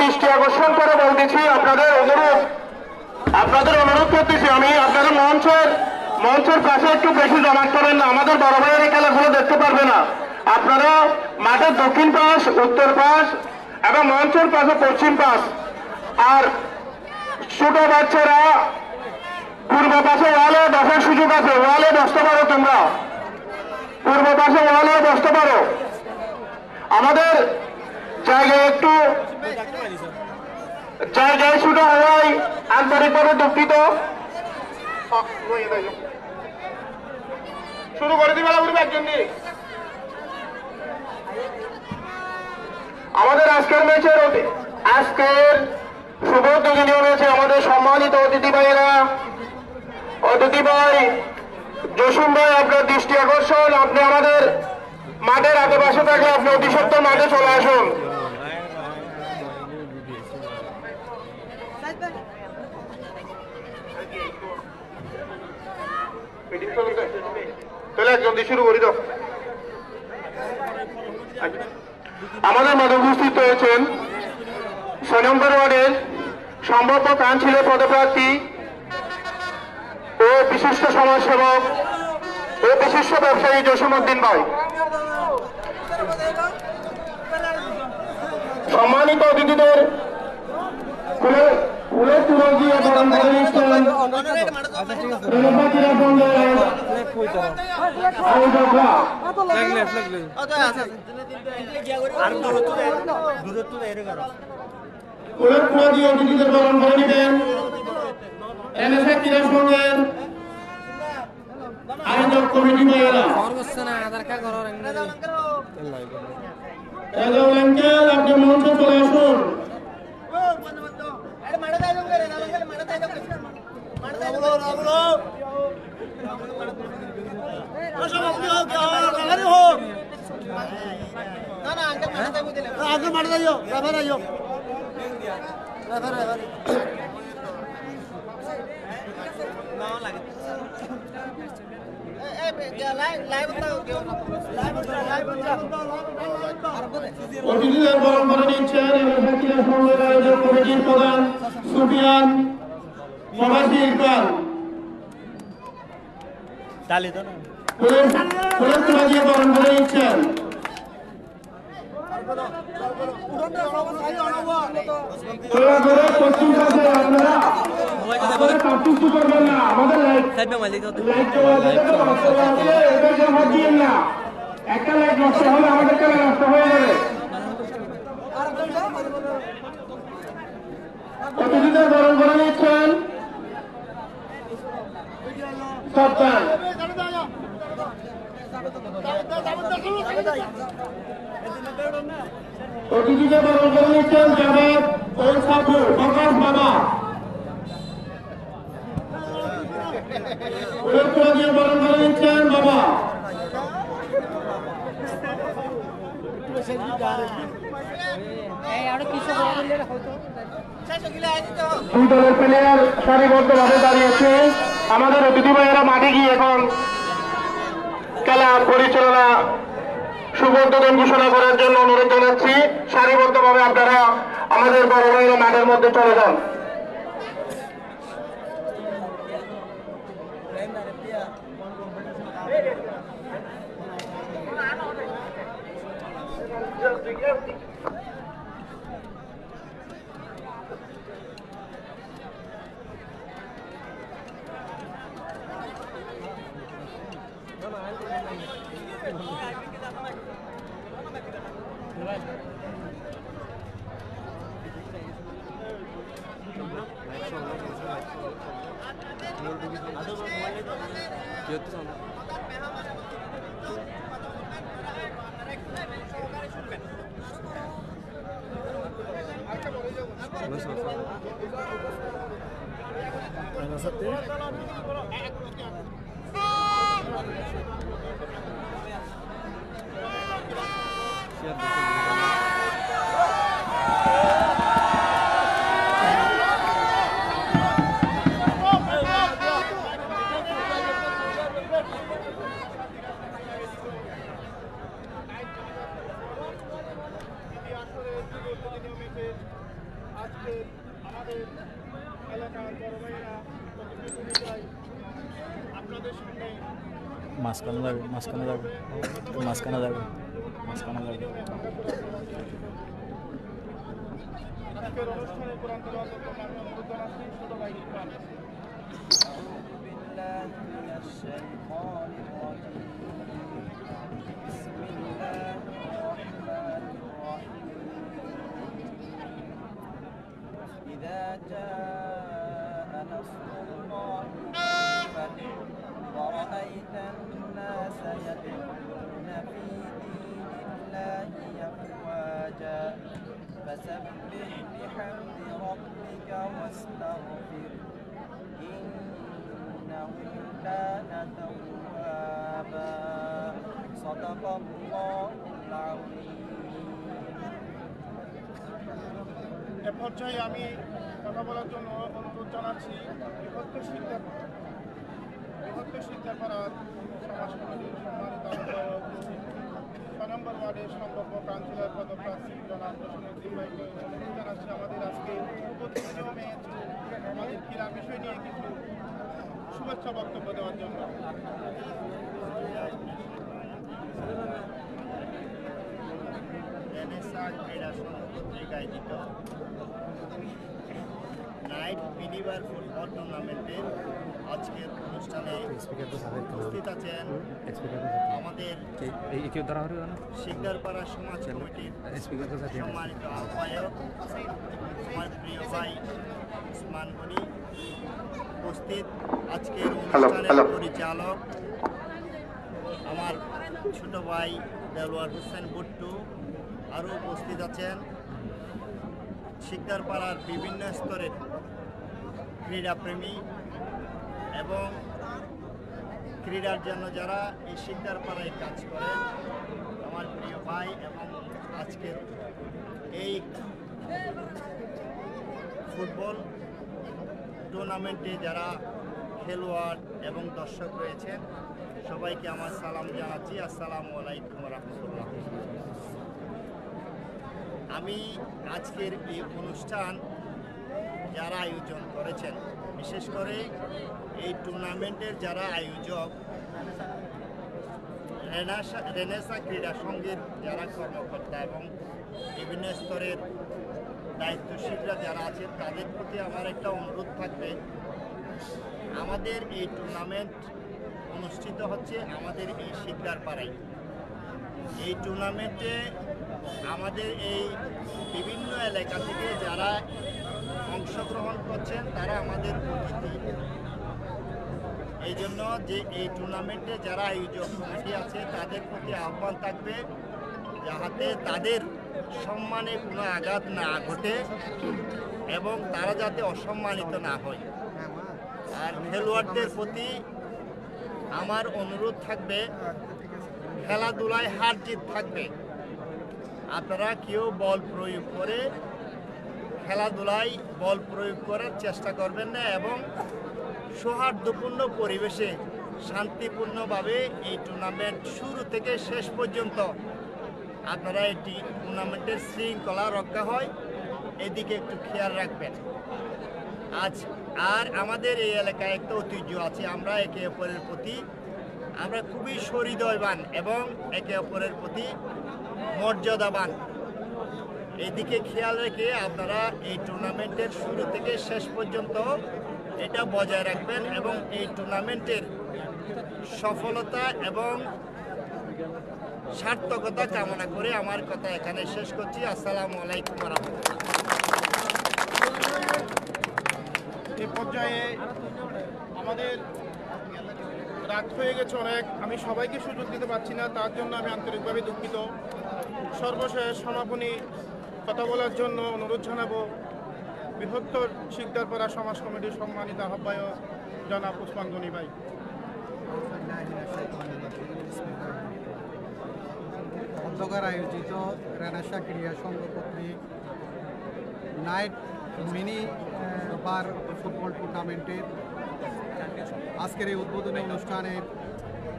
দৃষ্টি আকর্ষণ করে বলতেছি, আপনাদের অনুরোধ করতেছি আমি, আপনারা মঞ্চের পাশে একটু বেশি জমা করেন না, আমাদের বড় ভাইয়ের এই খেলাগুলো দেখতে পারবে না। আপনারা মাঠের দক্ষিণ পাশ, উত্তর পাশ এবং মঞ্চের পাশে পশ্চিম পাশ, আর ছোট বাচ্চারা পূর্ব পাশে ওয়ালে বসার সুযোগ আছে, ওয়ালে বসতে পারো, তোমরা পূর্ব পাশে ওয়ালে বসতে পারো। আমাদের জায়গায় ছোট হওয়ায় আন্তরিকভাবে দুঃখিত। শুরু করে দিবে একজন দিয়ে। আমাদের আজকের শুভ উদ্যোগী হয়েছে আমাদের সম্মানিত অতিথি ভাই জসিম ভাই, আপনার দৃষ্টি আকর্ষণ, আপনি আমাদের মাঠের আশেপাশে থাকলে আপনি অতি সত্ত্বর মাঠে চলে আসুন। তাহলে একজন দিয়ে শুরু করি দাও। আমাদের মাঝে উপস্থিত হয়েছেন ৬ নম্বর ওয়ার্ডের সম্ভাব্য কাউন্সিলর পদপ্রার্থী ও বিশিষ্ট সমাজসেবক ও বিশিষ্ট ব্যবসায়ী জসিমউদ্দিন ভাই। সম্মানিত অতিথিদের ফুলের তুলে দিয়ে বরণ করে নিচ্ছেন ফুলের তুলে দিয়ে অতিথিদের বরণ করে নিবেন এনএসএ ক্রীড়া সংঘের আয়োজক কমিটি ভাইয়েরা। আপনি মঞ্চে চলে আসুন। অতিথিদের বরণ করে নিচ্ছেন আয়োজক কমিটির প্রধান সুফিয়ান প্রবাসী ইকবাল। ফুলের তোলা দিয়ে বরণ করে নিচ্ছেন পশ্চিম পাশে। আপনারা করবেন না, আমাদের না, একটা লাইট নষ্ট হলে আমাদের কাছে নষ্ট হয়ে যাবে। অতিথিদের বরণ করে নিচ্ছেন সপ্তাহ। অতিথিদের বরণ করে নিচ্ছেন জাভেদ ও সাবু প্রকাশ বাবা। দিয়ে বরণ করে নিচ্ছেন বাবা। দুই দলের প্লেয়ার সারিবদ্ধভাবে দাঁড়িয়েছে। আমাদের অতিথি ভাইয়েরা মাঠে গিয়ে এখন খেলা পরিচালনা শুভ উদ্বোধন ঘোষণা করার জন্য অনুরোধ জানাচ্ছি। সারিবদ্ধভাবে আপনারা আমাদের বড় ভাইয়েরা মাঠের মধ্যে চলে যান। আমাদের এলাকার বড় ভাইয়েরা প্রতিনিধিরাই আপনাদের সামনে মাঝখানে যাবে মাঝখানে যাবে মাঝখানে যাবে মাঝখানে যাবে আজকের অনুষ্ঠানে কোরআন তেলাওয়াতের জন্য আমি অনুরোধ জানাচ্ছি ছোট ভাই ইকবাল। إذا جاء نصر الله والفتح ورأيت الناس يدخلون في دين الله أفواجا فسبح بحمد ربك واستغفر إنه كان توابا صدق الله العظيم এ পর্যায়ে আমি কথা বলার জন্য অনুরোধ জানাচ্ছি বৃহত্তর শিক্ষাপাড়ার সমাজ কমিটির সম্মানিত আহ্বায়ক 6 নম্বর ওয়ার্ডের সম্ভাব্য কাউন্সিলর পদপ্রার্থী জনাব জসিমউদ্দিন ভাইকে অনুরোধ জানাচ্ছি আমাদের আজকে উপস্থিত ম্যাচ আমাদের ক্রীড়া বিষয় নিয়ে কিছু শুভেচ্ছা বক্তব্য দেওয়ার জন্য। ক্রীড়া সংঘ কর্তৃক আয়োজিত নাইট মিনিবার ফুটবল টুর্নামেন্টের আজকের অনুষ্ঠানে উপস্থিত আছেন আমাদের শিকদারপাড়া সমাজ কমিটির সম্মানিত আহ্বায়ক আমার প্রিয় ভাই উসমান গনি, উপস্থিত আজকের অনুষ্ঠানের পরিচালক আমার ছোট ভাই দেলোয়ার হোসেন বুট্টু, আরও উপস্থিত আছেন শিকদারপাড়ার বিভিন্ন স্তরের ক্রীড়াপ্রেমী এবং ক্রীড়ার জন্য যারা এই শিকদারপাড়ায় কাজ করেন আমার প্রিয় ভাই, এবং আজকের এই ফুটবল টুর্নামেন্টে যারা খেলোয়াড় এবং দর্শক রয়েছেন সবাইকে আমার সালাম জানাচ্ছি। আসসালামু আলাইকুম রহমতুল্লাহ। আমি আজকের এই অনুষ্ঠান যারা আয়োজন করেছেন, বিশেষ করে এই টুর্নামেন্টের যারা আয়োজক রেনেসা ক্রীড়া সংঘের যারা কর্মকর্তা এবং বিভিন্ন স্তরের দায়িত্বশীলরা যারা আছেন তাদের প্রতি আমার একটা অনুরোধ থাকবে। আমাদের এই টুর্নামেন্ট অনুষ্ঠিত হচ্ছে আমাদের এই শিকদারপাড়ায়। এই টুর্নামেন্টে আমাদের এই বিভিন্ন এলাকা থেকে যারা অংশগ্রহণ করছেন তারা আমাদের অতিথি। এই জন্য যে এই টুর্নামেন্টে যারা আয়োজক কমিটি আছে তাদের প্রতি আহ্বান থাকবে যাতে তাদের সম্মানে কোনো আঘাত না ঘটে এবং তারা যাতে অসম্মানিত না হয়। আর খেলোয়াড়দের প্রতি আমার অনুরোধ থাকবে, খেলাধুলায় হার জিত থাকবে, আপনারা কেউ বল প্রয়োগ করে খেলাধুলায় বল প্রয়োগ করার চেষ্টা করবেন না এবং সৌহার্দ্যপূর্ণ পরিবেশে শান্তিপূর্ণভাবে এই টুর্নামেন্ট শুরু থেকে শেষ পর্যন্ত আপনারা এটি টুর্নামেন্টের শৃঙ্খলা রক্ষা হয় এদিকে একটু খেয়াল রাখবেন। আর আমাদের এই এলাকায় একটা ঐতিহ্য আছে, আমরা একে অপরের প্রতি আমরা খুবই সহৃদয়বান এবং একে অপরের প্রতি মর্যাদাবান। এদিকে খেয়াল রেখে আপনারা এই টুর্নামেন্টের শুরু থেকে শেষ পর্যন্ত এটা বজায় রাখবেন এবং এই টুর্নামেন্টের সফলতা এবং সার্থকতা কামনা করে আমার কথা এখানে শেষ করছি। আসসালামু আলাইকুম ওয়া রাহমাতুল্লাহ। এ পর্যায়ে আমাদের রাত হয়ে গেছে অনেক, আমি সবাইকে সুযোগ দিতে পারছি না, তার জন্য আমি আন্তরিকভাবে দুঃখিত। সর্বশেষ সমাপনী কথা বলার জন্য অনুরোধ জানাবো বৃহত্তর শিকদারপাড়া সমাজ কমিটির সম্মানিত আহ্বায়ক জনাব উসমান গনি ভাই। খন্দকার আয়োজিত রেনেসা ক্রীড়া সংঘ কর্তৃক নাইট মিনি বার ফুটবল টুর্নামেন্টের আজকের এই উদ্বোধনী অনুষ্ঠানের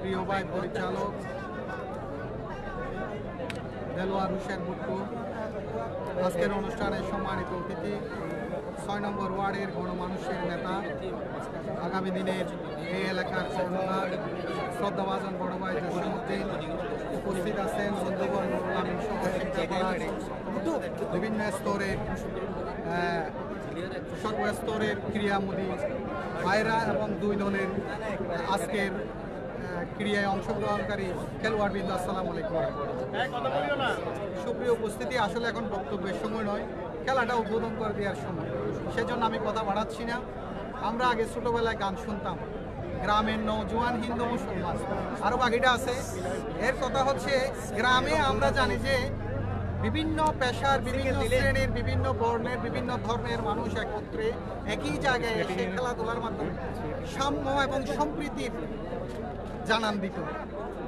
প্রিয় ভাই পরিচালক দেলোয়ার হোসেন বুট্টু, আজকের অনুষ্ঠানের সম্মানিত অতিথি 6 নম্বর ওয়ার্ডের গণমানুষের নেতা, আগামী দিনের এই এলাকার কর্ণধার, শ্রদ্ধাভাজন বড় ভাই জসীমউদ্দিন, উপস্থিত আছেন বন্ধুগণ, নুরুল আমিন সহ শিক্ষার্থীরা, বিভিন্ন স্তরের সর্বস্তরের ক্রীড়ামোদী ভাইরা এবং দুই দলের আজকের ক্রীড়ায় অংশগ্রহণকারী খেলোয়াড়বৃন্দ, আসসালামু আলাইকুম। সুপ্রিয় উপস্থিতি, আসলে এখন বক্তব্যের সময় নয়, খেলাটা উদ্বোধন করে দেওয়ার সময়, সেজন্য আমি কথা বাড়াচ্ছি না। আমরা আগে ছোটোবেলায় গান শুনতাম, গ্রামের নৌজওয়ান হিন্দু মুসলমান, আরও বাকিটা আছে। এর কথা হচ্ছে গ্রামে আমরা জানি যে বিভিন্ন পেশার, বিভিন্ন শ্রেণীর, বিভিন্ন বর্ণের, বিভিন্ন ধর্মের মানুষ একত্রে একই জায়গায় এসে খেলাধুলার মাধ্যমে সাম্য এবং সম্প্রীতির জানান দিত।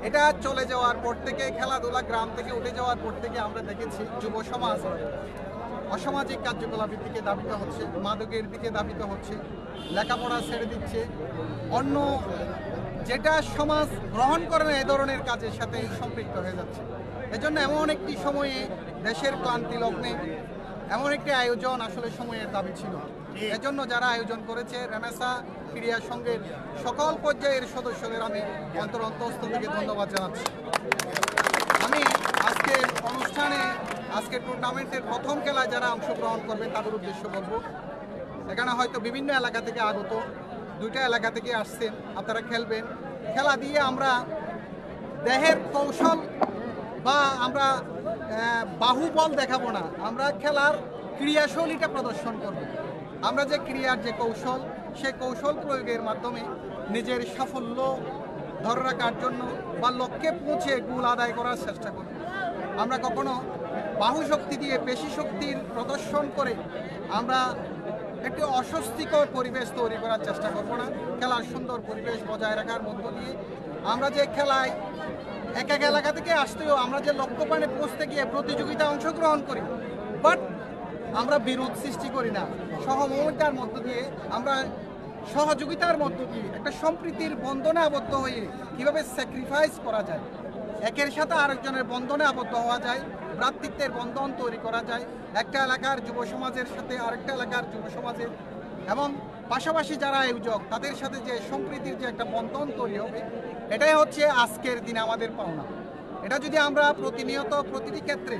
এটা চলে যাওয়ার পর থেকে, খেলাধুলা গ্রাম থেকে উঠে যাওয়ার পর থেকে আমরা দেখেছি যুব সমাজ অসামাজিক কার্যকলাপের দিকে ধাবিত হচ্ছে, মাদকের দিকে ধাবিত হচ্ছে, লেখাপড়া ছেড়ে দিচ্ছে, অন্য যেটা সমাজ গ্রহণ করে না এই ধরনের কাজের সাথে সম্পৃক্ত হয়ে যাচ্ছে। এজন্য এমন একটি সময়ে দেশের ক্লান্তি লগ্নে এমন একটি আয়োজন আসলে সময়ের দাবি ছিল। এজন্য যারা আয়োজন করেছে রেনেসা ক্রীড়া সংঘের সকল পর্যায়ের সদস্যদের আমি অন্তঃস্থল থেকে ধন্যবাদ জানাচ্ছি। আমি আজকের অনুষ্ঠানে, আজকের টুর্নামেন্টের প্রথম খেলায় যারা অংশগ্রহণ করবেন তাদের উদ্দেশ্য বলবো, এখানে হয়তো বিভিন্ন এলাকা থেকে আগত, 2টা এলাকা থেকে আসছেন, আপনারা খেলবেন। খেলা দিয়ে আমরা দেহের কৌশল বা আমরা বাহুবল দেখাবো না, আমরা খেলার ক্রিয়াশৈলীটা প্রদর্শন করব। আমরা যে ক্রিয়ার যে কৌশল, সে কৌশল প্রয়োগের মাধ্যমে নিজের সাফল্য ধরে রাখার জন্য বা লক্ষ্যে পৌঁছে গোল আদায় করার চেষ্টা করব। আমরা কখনো বাহু শক্তি দিয়ে পেশি শক্তির প্রদর্শন করে আমরা একটি অস্বস্তিকর পরিবেশ তৈরি করার চেষ্টা করব না। খেলার সুন্দর পরিবেশ বজায় রাখার মধ্য দিয়ে আমরা যে খেলায় এক এক এলাকা থেকে আসতেও আমরা যে লক্ষ্যপানে পৌঁছতে গিয়ে প্রতিযোগিতায় অংশগ্রহণ করি, বাট আমরা বিরোধ সৃষ্টি করি না। সহমর্মিতার মধ্য দিয়ে, আমরা সহযোগিতার মধ্য দিয়ে একটা সম্প্রীতির বন্ধনে আবদ্ধ হয়ে কীভাবে স্যাক্রিফাইস করা যায়, একের সাথে আরেকজনের বন্ধনে আবদ্ধ হওয়া যায়, ভ্রাতৃত্বের বন্ধন তৈরি করা যায়, একটা এলাকার যুব সমাজের সাথে আরেকটা এলাকার যুব সমাজের এবং পাশাপাশি যারা আয়োজক তাদের সাথে যে সম্প্রীতির যে একটা বন্ধন তৈরি হবে, এটাই হচ্ছে আজকের দিনে আমাদের পাওনা। এটা যদি আমরা প্রতিনিয়ত প্রতিটি ক্ষেত্রে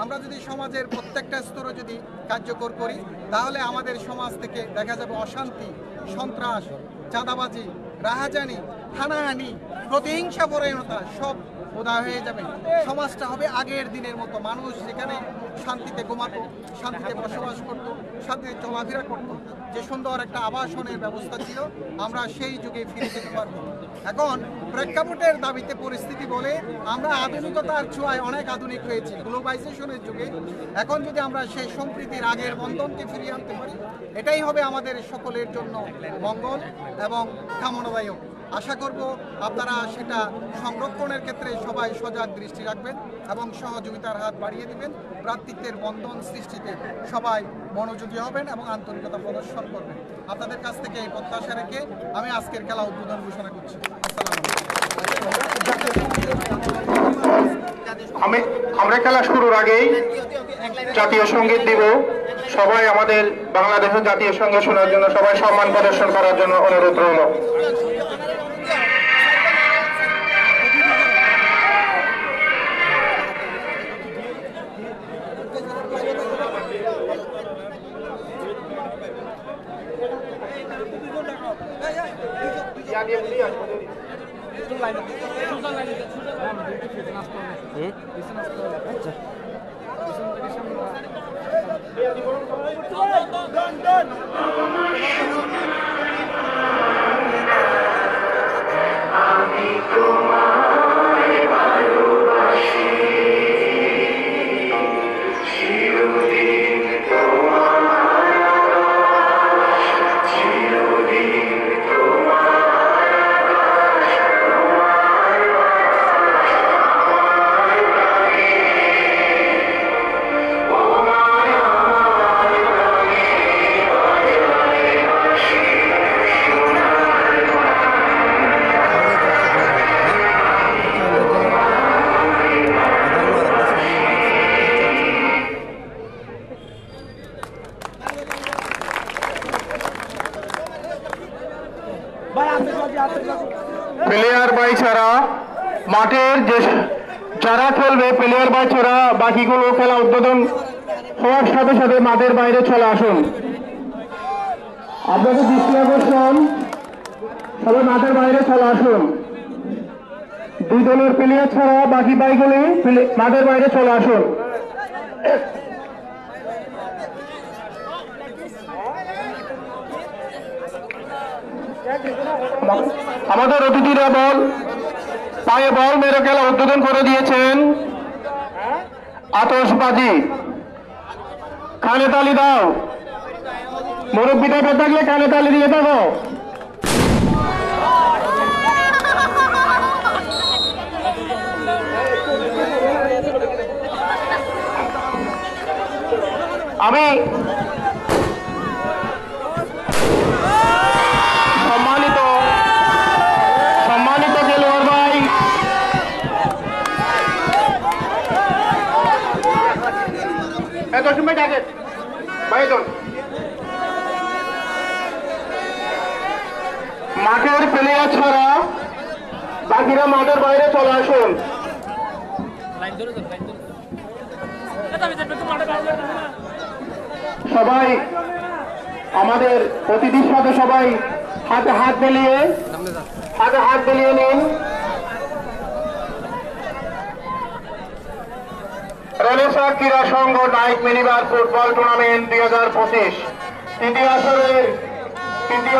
আমরা যদি সমাজের প্রত্যেকটা স্তরে যদি কার্যকর করি, তাহলে আমাদের সমাজ থেকে দেখা যাবে অশান্তি, সন্ত্রাস, চাঁদাবাজি, রাহাজানি, হানাহানি, প্রতিহিংসা পরায়ণতা সব উদয় হয়ে যাবে। সমাজটা হবে আগের দিনের মতো, মানুষ যেখানে শান্তিতে ঘুমাতো, শান্তিতে বসবাস করত, শান্তিতে চলাফেরা করত, যে সুন্দর একটা আবাসনের ব্যবস্থা ছিল, আমরা সেই যুগে ফিরে যেতে পারব। এখন প্রেক্ষাপটের দাবিতে পরিস্থিতি বলে আমরা আধুনিকতার ছোঁয়ায় অনেক আধুনিক হয়েছি গ্লোবালাইজেশনের যুগে। এখন যদি আমরা সেই সম্প্রীতির আগের বন্ধনকে ফিরিয়ে আনতে পারি, এটাই হবে আমাদের সকলের জন্য মঙ্গল এবং কামনাদায়ক। আশা করব আপনারা সেটা সংরক্ষণের ক্ষেত্রে সবাই সজাগ দৃষ্টি রাখবেন এবং সহযোগিতার হাত বাড়িয়ে দিবেন। ভ্রাতৃত্বের বন্ধন সৃষ্টিতে সবাই মনোযোগী হবেন এবং আন্তরিকতা প্রদর্শন করবেন। আপনাদের কাছ থেকে এই প্রত্যাশা রেখে আমি আজকের খেলা উদ্বোধন ঘোষণা করছি। আমরা খেলা শুরুর আগেই জাতীয় সঙ্গীত দিব। সবাই আমাদের বাংলাদেশের জাতীয় সঙ্গীত শোনার জন্য সবাই সম্মান প্রদর্শন করার জন্য অনুরোধ রইল। প্লেয়ার বাই ছাড়া মাঠের যে যারা খেলবে প্লেয়ার বাই ছাড়া বাকিগুলো খেলা উদ্বোধন হওয়ার সাথে সাথে মাঠের বাইরে চলে আসুন। আপনাদের দৃষ্টি আকর্ষণ, সবাই মাঠের বাইরে চলে আসুন। দুই দলের প্লেয়ার ছাড়া বাকি বাইকগুলি মাঠের বাইরে চলে আসুন। আমাদের অতিথিরা পায়ে বল মেরে খেলা উদ্বোধন করে দিয়েছেন। আতশবাজি কানে তালি দাও, মুরব্বীটা থাকলে কানে তালি দিয়ে থাকো। আমি সম্মানিত খেলোয়াড় ভাই, এত সময় ডাকে ভাইজন, মাঠের প্লেয়ার ছাড়া বাকিরা মাঠের বাইরে চলে আসুন। সবাই আমাদের অতিথির সাথে সবাই হাতে হাত মিলিয়ে নিন। রেনেসা ক্রীড়া সংঘ নাইট মিনিবার ফুটবল টুর্নামেন্ট 2025 তৃতীয়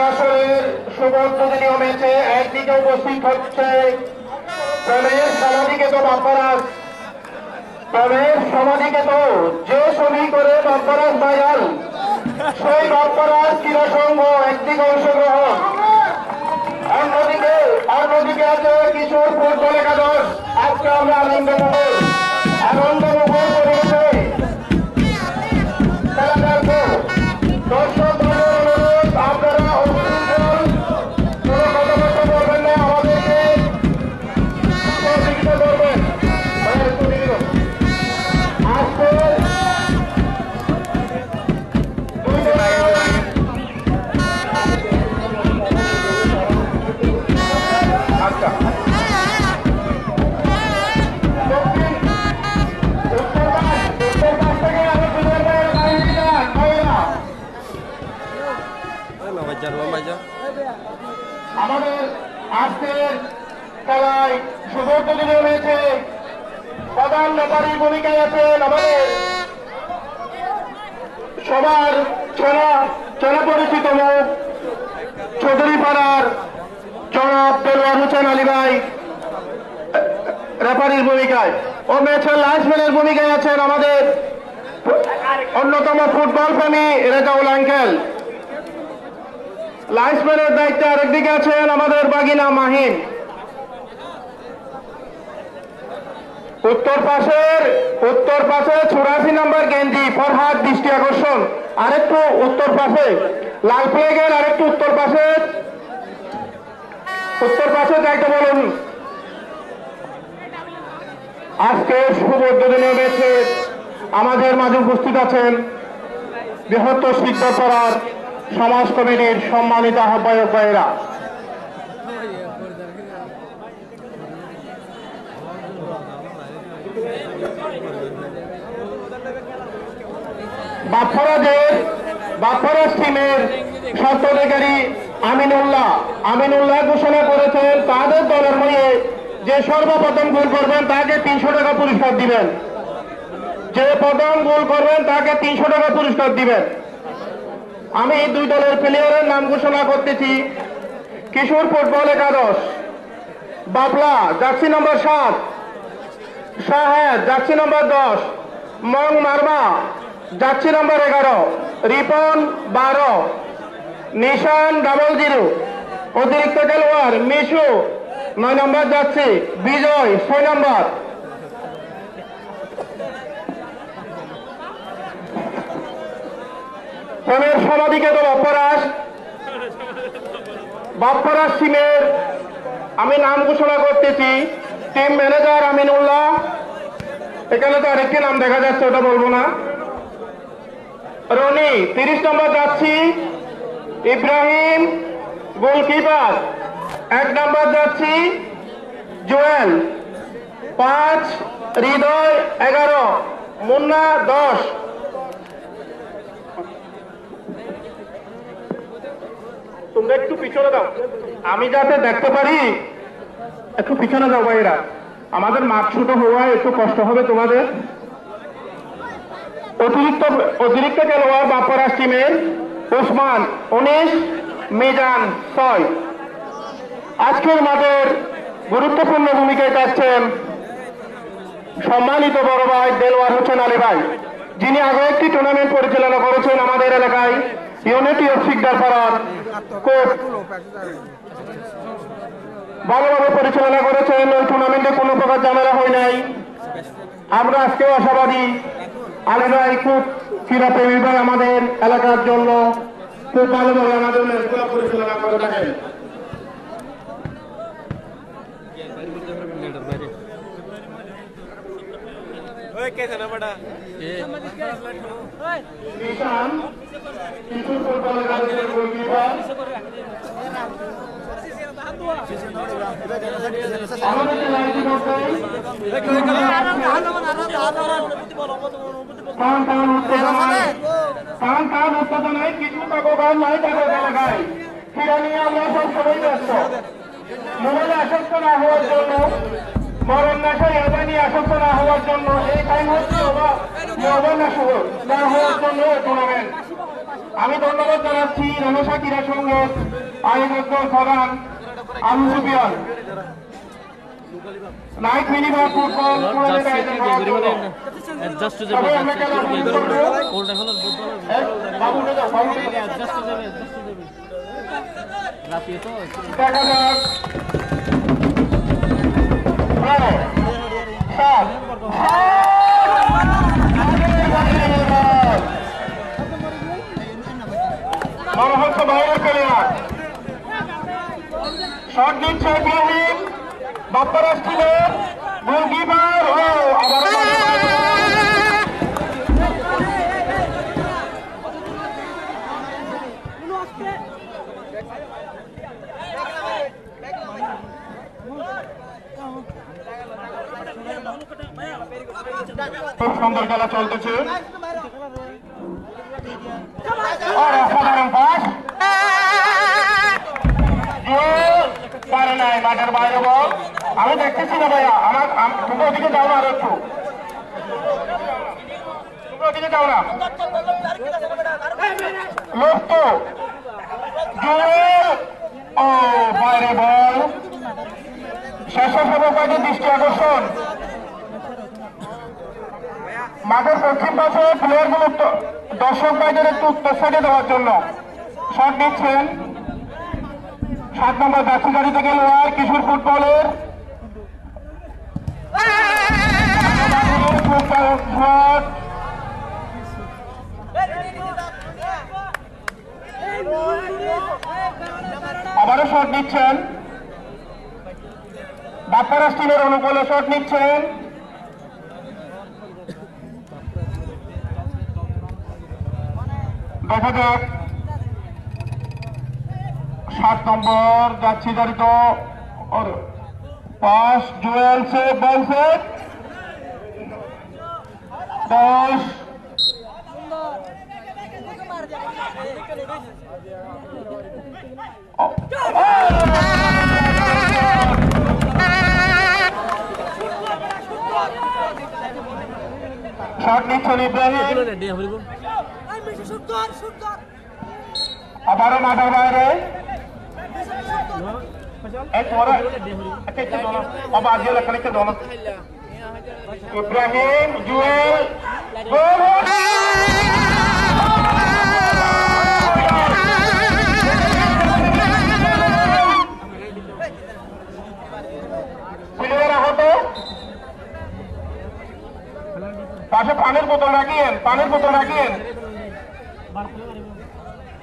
আসরের শুভ উদ্বোধনী ম্যাচে একদিকে উপস্থিত হচ্ছে প্রেমের সমাধিকেতন বাপ্পারাজ। প্রেমের সমাধিকেতন যে ছবি করে বাপ্পারাজ ভাইরাল, সেই বাপ্পারাজ ক্রীড়া সংঘ একদিকে অংশগ্রহণ, অন্যদিকে আছে কিশোর ফুটবল একাদশ। আজকে আমরা আনন্দমুখর পরিবেশে খেলা দেখবো। দর্শক অনুরোধ, আপনারা কোনো কথাবার্তা বলবেন না, আমাদেরকে সহযোগিতা করবেন। আজকে আমাদের আজকের খেলায় শুভ উদ্বোধনী হয়েছে প্রধান নেতারই ভূমিকায় আছেন আমাদের সবার চেনা পরিচিত মুখ চৌধুরীপাড়ার জনাব দেলোয়ার হোসেন আলী ভাই রেফারির ভূমিকায়, ও ম্যাচের লাইন্সম্যানের ভূমিকায় আছেন আমাদের অন্যতম ফুটবল প্রেমী রেজাউল আঙ্কেল। লাইন্সম্যানের দায়িত্বে আরেকদিকে আছেন আমাদের বাগিনা মাহিন। উত্তর পাশে 84 নম্বর গেঞ্জি ফরহাদ, দৃষ্টি আকর্ষণ। আরেকটু উত্তর পাশে লাল ফ্ল্যাগের আরেকটু উত্তর পাশে দায়িত্ব বলুন। আজকে শুভ উদ্বোধনী ম্যাচে আমাদের মাঝে উপস্থিত আছেন বৃহত্তর সিদ্ধপাড়ার সমাজ কমিটির সম্মানিত আহ্বায়ক ভাইয়েরা। বাপ্পারাজ টিমের স্বত্বাধিকারী আমিনুল্লাহ ঘোষণা করেছেন তাদের দলের হয়ে যে সর্বপ্রথম গোল করবেন তাকে 300 টাকা পুরস্কার দিবেন। যে প্রথম গোল করবেন তাকে 300 টাকা পুরস্কার দিবেন। আমি দুই দলের প্লেয়ারের নাম ঘোষণা করতেছি। কিশোর ফুটবল একাদশ Babla, jersey number 7, Shahed, jersey number 10, Mong Marma, jersey number 11, Ripon 12, Nishan 00, অতিরিক্ত খেলোয়াড় মিশু 9 নম্বর জার্সি, বিজয় 6 নম্বর। প্রেমের সমাধিকেতন বাপ্পারাজ টিমের আমি নাম ঘোষণা করতেছি। টিম ম্যানেজার আমিনুল্লাহ, এখানে তো আরেকটি নাম দেখা যাচ্ছে, ওটা বলবো না। রনি 30 নম্বর যাচ্ছি, ইব্রাহিম গোলকিপার 1 নম্বর যাচ্ছি জুয়েল, 5 হৃদয়, 11 মুন্না, 10। তোমরা একটু পিছনে দাও, আমি যাতে দেখতে পারি। একটু পিছনে যাও ভাইরা, আমাদের মাঠ ছোট হওয়ায় একটু কষ্ট হবে তোমাদের। অতিরিক্ত খেলোয়াড় বাপ্পারাজ টিমের ওসমান 19, মিজান 6। আজকের মাঠের গুরুত্বপূর্ণ ভূমিকায় থাকছেন সম্মানিত বড় ভাই দেলোয়ার হোসেন আলী ভাই, যিনি আগে একটি টুর্নামেন্ট পরিচালনা করেছেন আমাদের এলাকায়, ইউনিটি অফ শিকদারপাড়ার কোচ। ভালোভাবে পরিচালনা করেছেন, ওই টুর্নামেন্টে কোনো প্রকার ঝামেলা হয় নাই। আমরা আজকেও আশাবাদী আলী ভাই খুব ক্রীড়াপ্রেমী ভাই, আমাদের এলাকার জন্য খুব ভালোভাবে আমাদের ম্যাচগুলো পরিচালনা করে থাকেন। নিশান কিছু ফুটবলের কাছে গোলকিপার, আমাদের লাইনটি করতে টান উত্তেজনায় কিছু টাকা নাই, টাকা এলাকায় ক্রীড়া নিয়ে আমরা সব সময় ব্যস্ত। মোবাইলে আসক্ত না হওয়ার জন্য, মরণ নেশায় এবার নিয়ে আসক্ত না হওয়ার জন্য, এই টাইম হচ্ছে মোবাইল না হওয়ার জন্য টুর্নামেন্ট। আমি ধন্যবাদ জানাচ্ছি রমেশা ক্রীড়া সংঘের আয়োজক প্রধান Abu Sufian, night minimum football tournament আয়োজন করার জন্য। তবে আমরা খেলা শুরু করব। দেখা যাক। 7 মনে হচ্ছে বাইরের প্লেয়ার। শট নিচ্ছে ইব্রাহিম, বাপ্পারাজ টিমের গোলকিপার। ও আবার খুব সুন্দর খেলা চলতেছে। অসাধারণ পাস, পারে নাই, মাঠের বাইরে বল। আমি দেখতেছি না ভাইয়া, তুমি ওদিকে যাও না, আর একটু তুমি ওদিকে যাও না। লক্ষ্য জুয়েল, ও বাইরে বল। স্বেচ্ছাসেবকের দৃষ্টি আকর্ষণ, মাঠের পশ্চিম পাশে প্লেয়ারগুলো দর্শক ভাইদের একটু উত্তর সাইডে দেওয়ার জন্য শট নিচ্ছেন 7 নম্বর দাসিগাড়ি থেকে লোয়ার কিশোর ফুটবলের শট। আবারও শট নিচ্ছেন বাপ্পারাজ টিমের অনুকূলে, শট নিচ্ছেন দেখা যাক। 7 নম্বর যাচ্ছি দাঁড়িত পাস, জুয়েল से बॉल से 10। শট নিচ্ছেন ইব্রাহিম, আবারও মাঠের বাইরে। ইব্রাহিম, জুয়েল, গোল। আহত, পাশে পানির বোতল রাখিয়েন, পানির বোতল রাখিয়েন।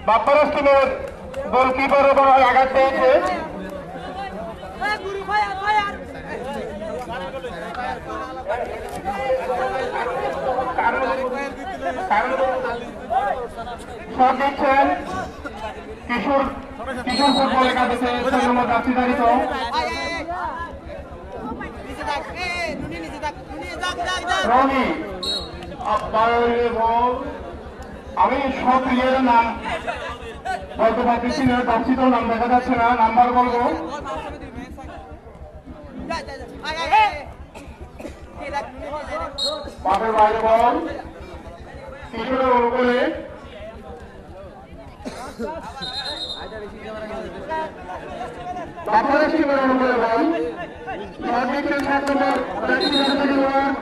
বাপ্পারাজ টিমের গোলকিপার এবং আঘাত পেয়েছে। শট দিচ্ছেন কিশোর কিশোর ফুটবল একাদশে 6 নম্বর জার্সি ধারিত রনি বল। আমি সব প্লেয়ারের নাম বলতে পারতেছি না, জার্সিত নাম দেখা যাচ্ছে না, নাম্বার বলবো। মাঠের বাইরে বল কিশোরের অনুকূলে বাংলাদেশ টিমের অনুকূলে বল। শট নিচ্ছেন 7 নম্বর জার্সি ধারিত খেলোয়াড়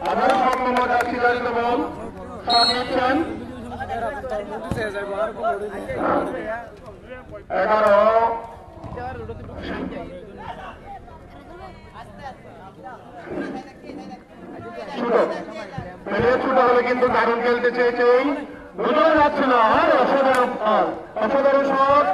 আবার 7 নম্বর জার্সি ধারিত বল। শট নিচ্ছেন 11 ছোট হলে কিন্তু দারুণ খেলতে চেয়েছে, দুজন যাচ্ছে না। আর অসাধারণ শট।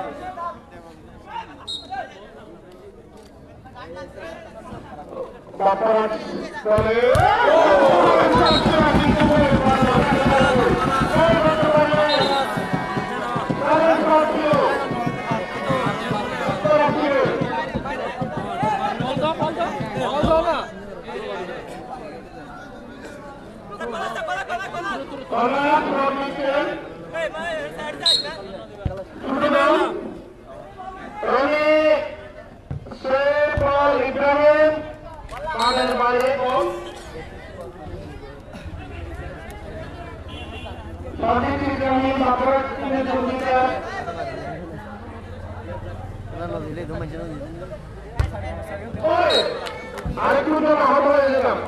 ইব্রাহিম মাঠের বাইরে বল। আরেকটু তো আহত হয়ে যেতাম।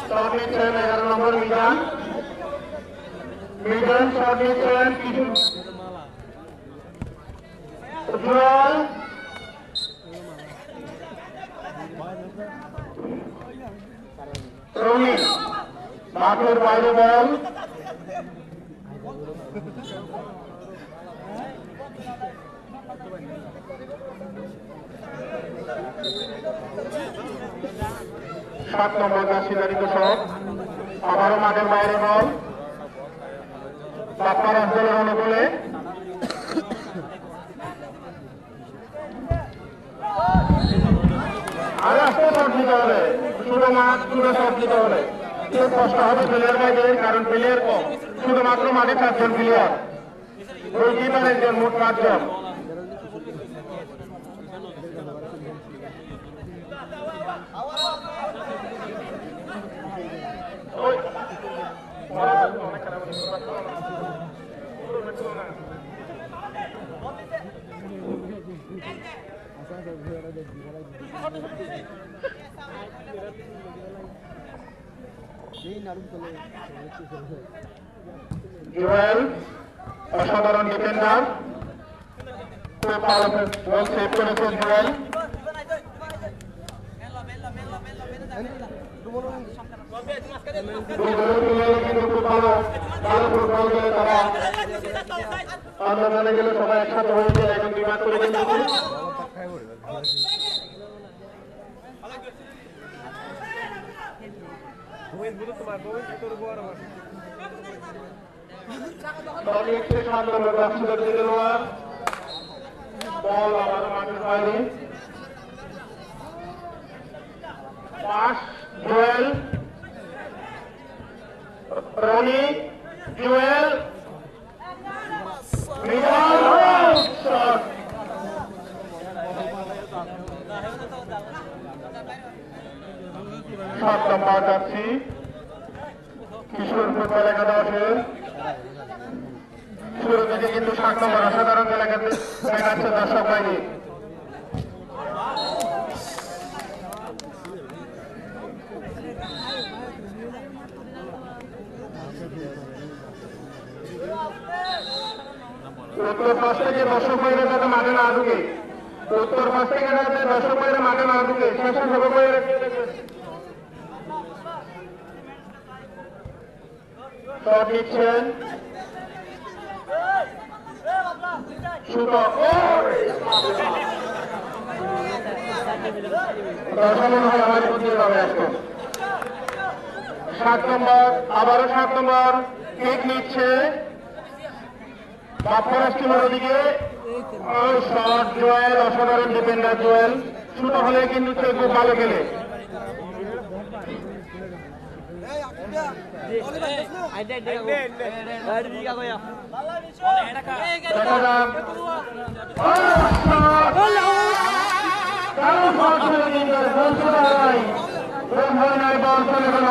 শট নিচ্ছেন 11 নম্বর মিজান। শট নিচ্ছেন উজ্জ্বল। রনি মাঠের বাইরে বল। সাত নম্বর জার্সি ধারিত শট। আবারও মাঠের বাইরে বল। বাপ্পার অঞ্চলের অনুকূলে আর আসতে শট দিতে হবে, শুধু মাঠ পুরো শট দিতে হবে। খুব কষ্ট হবে প্লেয়ার বাইরে, কারণ প্লেয়ার কম, শুধুমাত্র মাঠে 4 জন প্লেয়ার, গোলকিপার একজন, মোট 5 জন। জুয়েল অসাধারণ ডিফেন্ডার, খুব ভালো বল সেভ করেছে জুয়েল। কিন্তু খুব ভালো ভালো ফুটবল খেলে তারা আন্দোলনে গেলে সবাই একসাথে হয়ে যায়, এখন বিভাগ করে কিন্তু বল আবার মাঠের বাইরে। পাস জুয়েল, রনি, জুয়েল, সাত নম্বর যাচ্ছি কিশোর ফুটবল একাদশে শুরু থেকে কিন্তু 7 নম্বর অসাধারণ এলাকাতে দেখাচ্ছে দর্শক বাহিনী। উত্তর পাশ থেকে দর্শক বাহিনী যাতে মাঠে না ঢুকে, উত্তর পাশ থেকে যাতে দর্শক বাহিনী মাঠে না ঢুকে শেষে সব শট নিচ্ছেন শুট দর্শন হয় আমার প্রতি ভাবে আসতো 7 নম্বর আবারও 7 নম্বর কেক নিচ্ছে বাপ্পারাষ্ট্রের দিকে শর্ট জুয়েল অসাধারণ ডিফেন্ডার জুয়েল শুট হলে কিন্তু সে খুব ভালো খেলে দেখা যাক বল চলে গেল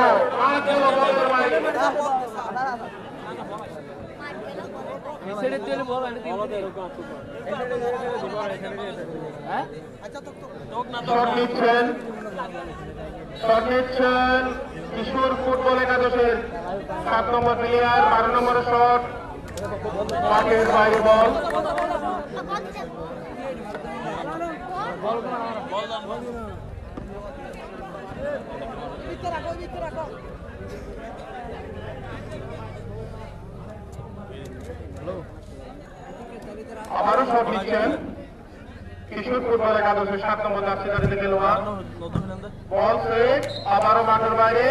কিশোর ফুটবল একাদশের 7 নম্বর প্লেয়ার 12 নম্বরের শট মাঠের বাইরে বল আবারও শট নিচ্ছেন কিশোর ফুটবল একাদশের 7 নম্বর জার্সি খেলোয়াড় বল সেট আবারও মাঠের বাইরে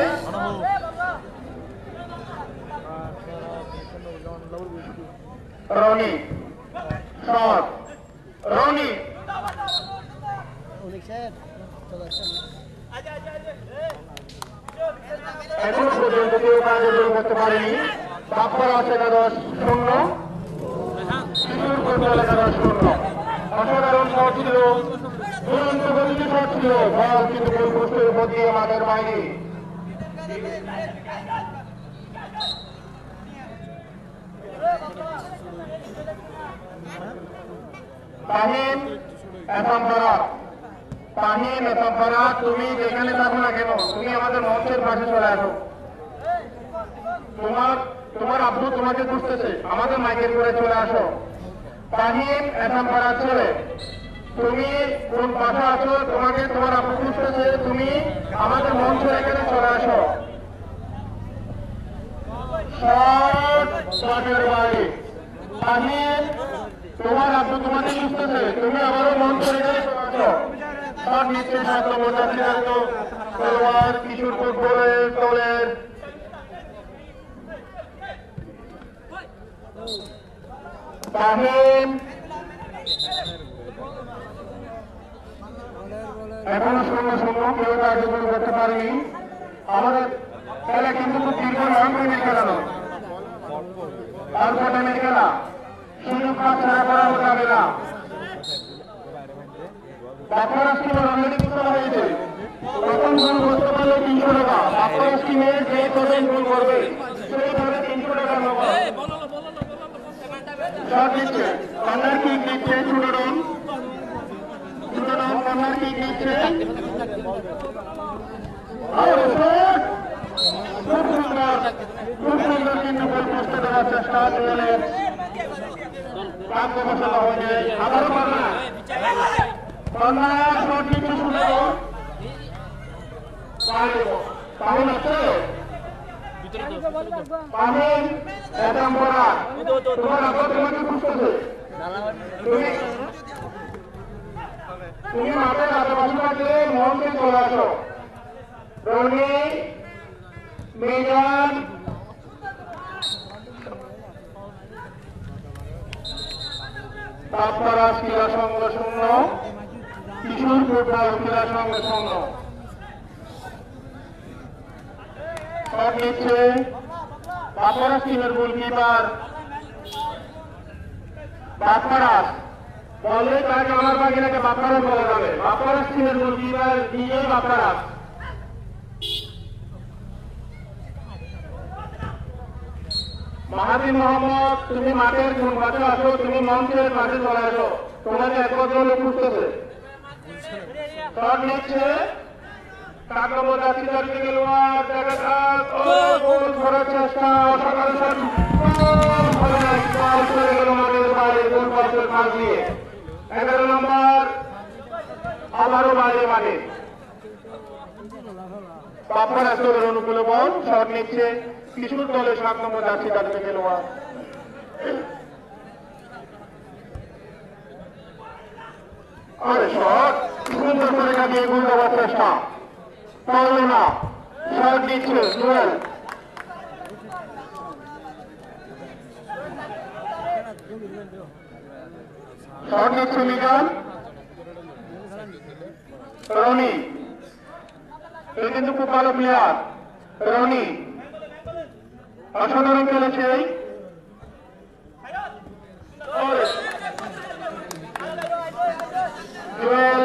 রনি শট রনি এখনো পর্যন্ত কেউ কাজ করতে পারেনি বাপ্পারাজ একাদশ 0 কিশোর ফুটবল একাদশ 0 অসাধারণ শট ছিল দুরন্ত গতিতে শট ছিল বল কিন্তু গোল পোস্টের উপর দিয়ে মাঠের বাইরে তাহিম এসাম ফরাত তুমি যেখানে থাকো না কেন তুমি আমাদের মঞ্চের পাশে চলে আসো তোমার আব্বু তোমাকে খুঁজতেছে আমাদের মাইকের করে চলে আসো তাহিম এসাম ফরাত ছেলে তুমি কোন পাশে আছো তোমাকে তোমার আব্বু খুঁজতেছে তুমি আমাদের মঞ্চের এখানে চলে আসো শটের বাইরে তাহিম তোমার আব্বু তোমাকে খুঁজতেছে তুমি আবারও মঞ্চের এখানে চলে আসো শট নিচ্ছে 7 নম্বর খেলোয়াড় কিশোর ফুটবলের দলের তাহিম এখনো 0-0 কেউ কার্যকরী করতে পারেনি আমাদের খেলা কিন্তু খুব দীর্ঘ লং টাইমের খেলা নয় অল্প টাইমের খেলা সুযোগ ছাড়া করা যাবে না বাপ্পারাজ টিমের অলরেডি ঘোষণা হয়েছে প্রথম গোল করতে পারলে 300 টাকা বাপ্পারাজ টিমের যে প্রথম গোল করবে সেইভাবে 300 টাকা নগদ শট নিচ্ছে কর্নার কিক নিচ্ছে চুডন কর্নার কিক নিচ্ছে খুব সুন্দর কিন্তু গোল পোস্টে দেওয়ার চেষ্টা জুয়েলের কাজ বসানো হয়েছে আবারও কর্নার শট নিচ্ছে চুডন পাহুন আছে পাহুন এসাম ফরাত তোমার আব্বা তোমাকে খুঁজতেছে তুমি মাঠের আশেপাশে থাকলে মঞ্চে চলে আসো রনি মিজান বাপ্পারাজ ক্রীড়া সংঘ 0 কিশোর ফুটবল ক্রীড়া সংঘ 0 শট নিচ্ছে বাপ্পারাজ টিমের গোলকিপার বাপ্পারাজ বলে তাকে আমার বাগিনাকে বাপ্পারাজ বলা যাবে বাপ্পারাজ টিমের গোলকিপার দিয়ে বাপ্পারাজ মাহাদিন মোহাম্মদ তুমি মাঠের কোন পাশে আসো তুমি মঞ্চের পাশে চলে আসো তোমাকে একমাত্র লোক খুঁজতেছে শট নিচ্ছে কাকাবো জাতি জাতি খেলোয়াড় দেখা যাক গোল করার চেষ্টা অসাধারণ শট চলে গেল মাঠের বাইরে গোল পাশের পাশ দিয়ে 11 নম্বর আবারও বাইরে মাঠে বাপ্পারাজ দলের অনুকূলে বল শট নিচ্ছে কিশোর দলের 7 নম্বর জার্সি জাতি খেলোয়াড় আরে শট সুন্দর করে কাটিয়ে গোল দেওয়ার চেষ্টা পারল না। শট নিচ্ছে জুয়েল। শট নিচ্ছে মিজান। রনি এ কিন্তু খুব ভালো প্লেয়ার। রনি অসাধারণ খেলেছে। জুয়েল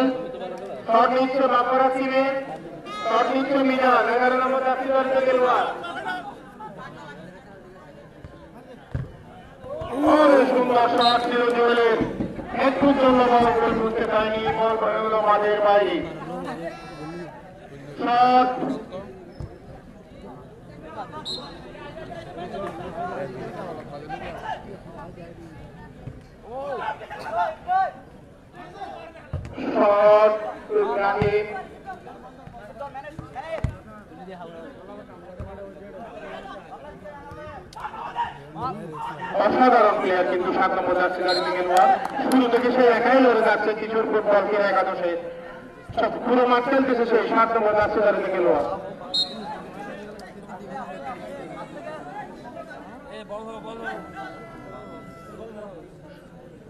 শট নিচ্ছে বাপারা সিনে। শট নিচ্ছে মিজান 11 নম্বর জাতীয় দলের খেলোয়াড়। সুন্দর শট ছিল জুয়েলের। একটু জন্য বল গোল বুঝতে পারেনি। বল হয়ে গেল মাঠের বাইরে। Shot shot Ibrahim. অসাধারণ প্লেয়ার কিন্তু 7 নম্বর জার্সি গাড়িতে খেলোয়াড়। শুরু থেকে সে একাই লড়ে যাচ্ছে কিশোর ফুটবল ক্রীড়া একাদশে। পুরো মাঠ খেলতেছে সেই 7 নম্বর জার্সি গাড়িতে খেলোয়াড়।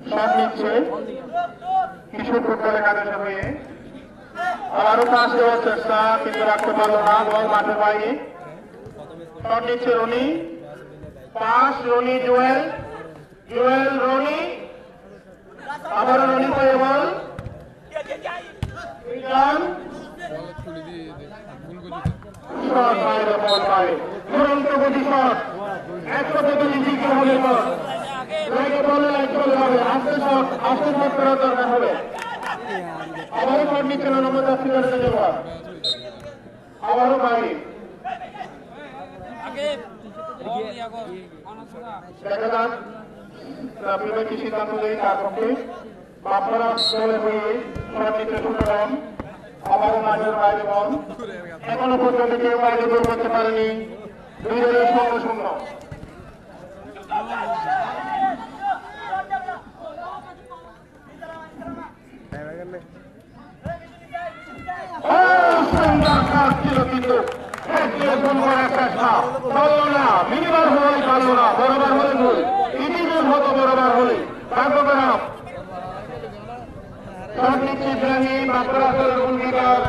শট নিচ্ছে কিশোর ফুটবল একাদশে হয়ে। আবারও পাস দেওয়ার চেষ্টা কিন্তু রাখতে পারলো না। বল মাঠের বাইরে। শট নিচ্ছে রনি। পাস রনি জুয়েল। জুয়েল রনি আবারও রনি পেয়ে বল। শট বাইরে বল বাইরে। দুরন্ত গতি শট। 143 হবে বল। লাইটে বলে লাইট চলে যাবে। আস্তে শট করার দরকার হবে। আবারও শট নিচ্ছে 9 নম্বর জার্সি গাড়িতে খেলোয়াড়। আবারও বাইরে। দেখা যাক রাফিল কি সিদ্ধান্ত দেয় তার পক্ষে। বাপারা দলের হয়ে শট নিচ্ছে সুন্দরম। আবারও মাঠের বাইরে বল। এখনো পর্যন্ত কেউ বাইরে গোল করতে পারেনি। 2 দলের 0-0। সুন্দর শট ছিল কিন্তু মিনিমাম হলেই পারল না। বরাবর হলে ভুল। ইতিমের মতো বরাবর হলে ভাগ্য খারাপ। শট নিচ্ছে ইব্রাহিম। বাপারা দলের গোলকিপার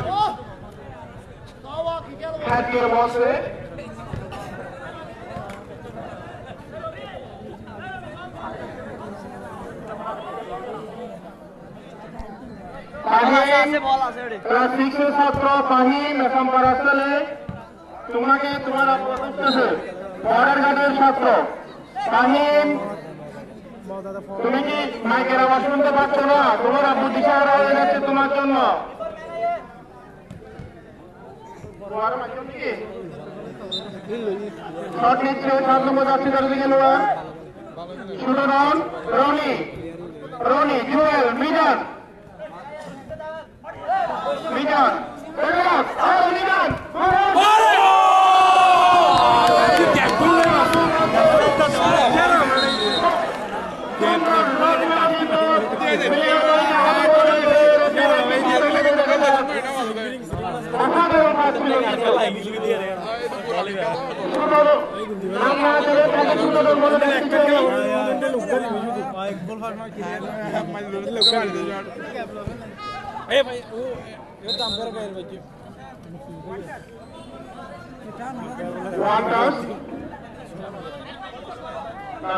হ্যাকের বসে। ক্লাস 6 এর ছাত্র ফাহিম এখন পড়াশোনা। তোমাকে তোমার আব্বু করতেছে। বর্ডার গার্ডের ছাত্র ফাহিম তুমি কি মাইকের আওয়াজ শুনতে পাচ্ছ না? তোমার আব্বু দিশাহারা হয়ে যাচ্ছে তোমার জন্য। শট নিচ্ছে 7 নম্বর জার্সি গাড়িতে খেলোয়াড়। সুরন রনি। রনি জুয়েল মিজান। মিজান মিজান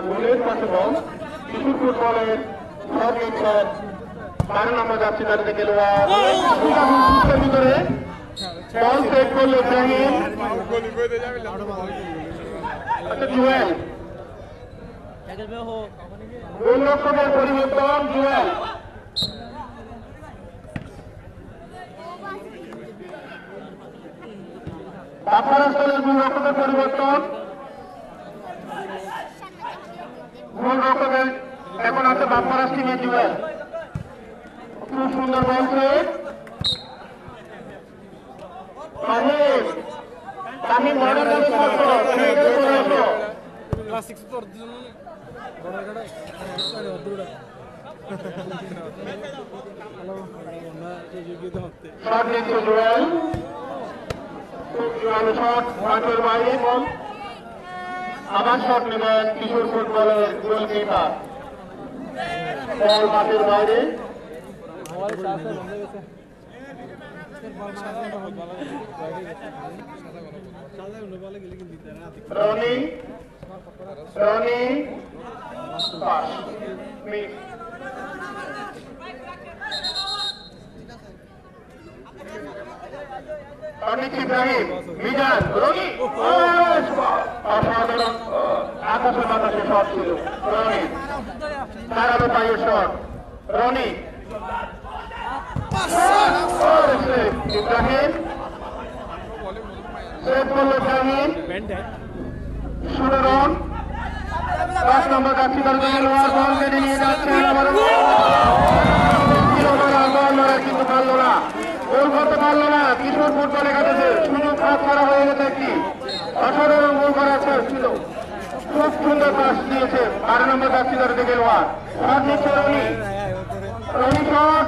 গোলের পাশে বল। শিশু ফুটবলের 12 নম্বর জার্সি গাড়িতে খেলোয়াড়। ভিতরে বল সেভ করলো ইব্রাহিম। জুয়েল গোলরক্ষকের পরিবর্তন। জুয়েল বাপারা দলের গোলরক্ষকের পরিবর্তন। গোলরক্ষকের এখন আছে বাপারা টিমের জুয়েল। খুব সুন্দর বল সেভ। ফাহিম ফাহিম বর্ডার গার্ডের ছাত্র। ক্লাস 6 তোর জন্য বড় গাড়ি শট নিচ্ছে জুয়েল, খুব জোরালো শট মাঠের বাইরে বল। আবার শট নেবেন কিশোর ফুটবলের গোলকিপার, বল মাঠের বাইরে। Roni Roni pass miss. ইব্রাহিম মিজান রনি অসাধারণ আকাশে বাতাসে শট ছিল রনি, দাঁড়ালো পায়ের শট রনি। ইব্রাহিম সেভ করল ইব্রাহিম, 16 রান। 10 নম্বর কাছি করে লোয়ার বল কেটে নিয়ে যাচ্ছে, কিন্তু পারল না, গোল করতে পারল না। কিশোর ফুটবলে কাটেছে, সুযোগ হাত করা হয়ে গেছে একটি। অসাধারণ গোল করার ছিল, খুব সুন্দর পাস দিয়েছে 12 নম্বর কাছি করে দিকে লোয়ার। শট নিচ্ছে রনি, রনি শট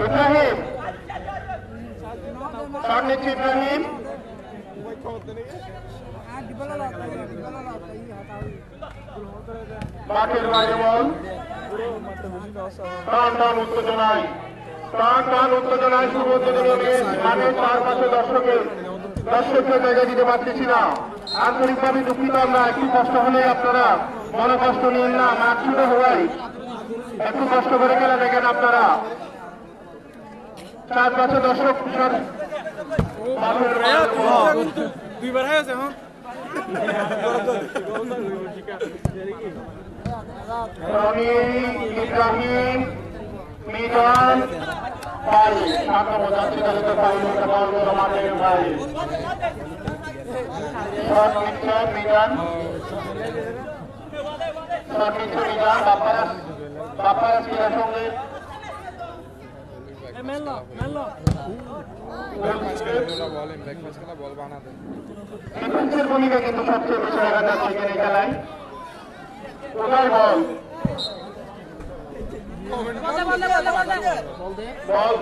ইব্রাহিম, শট নিচ্ছে ইব্রাহিম। মাঠের বাইরে বল, টান টান উত্তেজনায়, টান টান উত্তেজনায় শুভ উত্তেজনীয় ম্যাচ। মাঠের চারপাশে দর্শককে জায়গা দিতে পারতেছি না, আন্তরিকভাবে দুঃখিত আমরা। একটু কষ্ট হলে আপনারা মনে কষ্ট নিন না, মাঠ ছোট হওয়ায় একটু কষ্ট করে খেলা দেখেন আপনারা। চারপাশে দর্শক দুইবার হয়েছে এখন রনি ইব্রাহিম মিজান পাই 7 নম্বর যাত্রী তালিকা পাইলটা বল করে মাঠের বাইরে। শট নিচ্ছে মিজান, শট নিচ্ছে মিজান। বাপ্পারাস ক্রীড়া সঙ্গে ডিফেন্সের ভূমিকা কিন্তু সবচেয়ে বেশি দেখা যাচ্ছে এখানে খেলায়। কোথায় বল, বল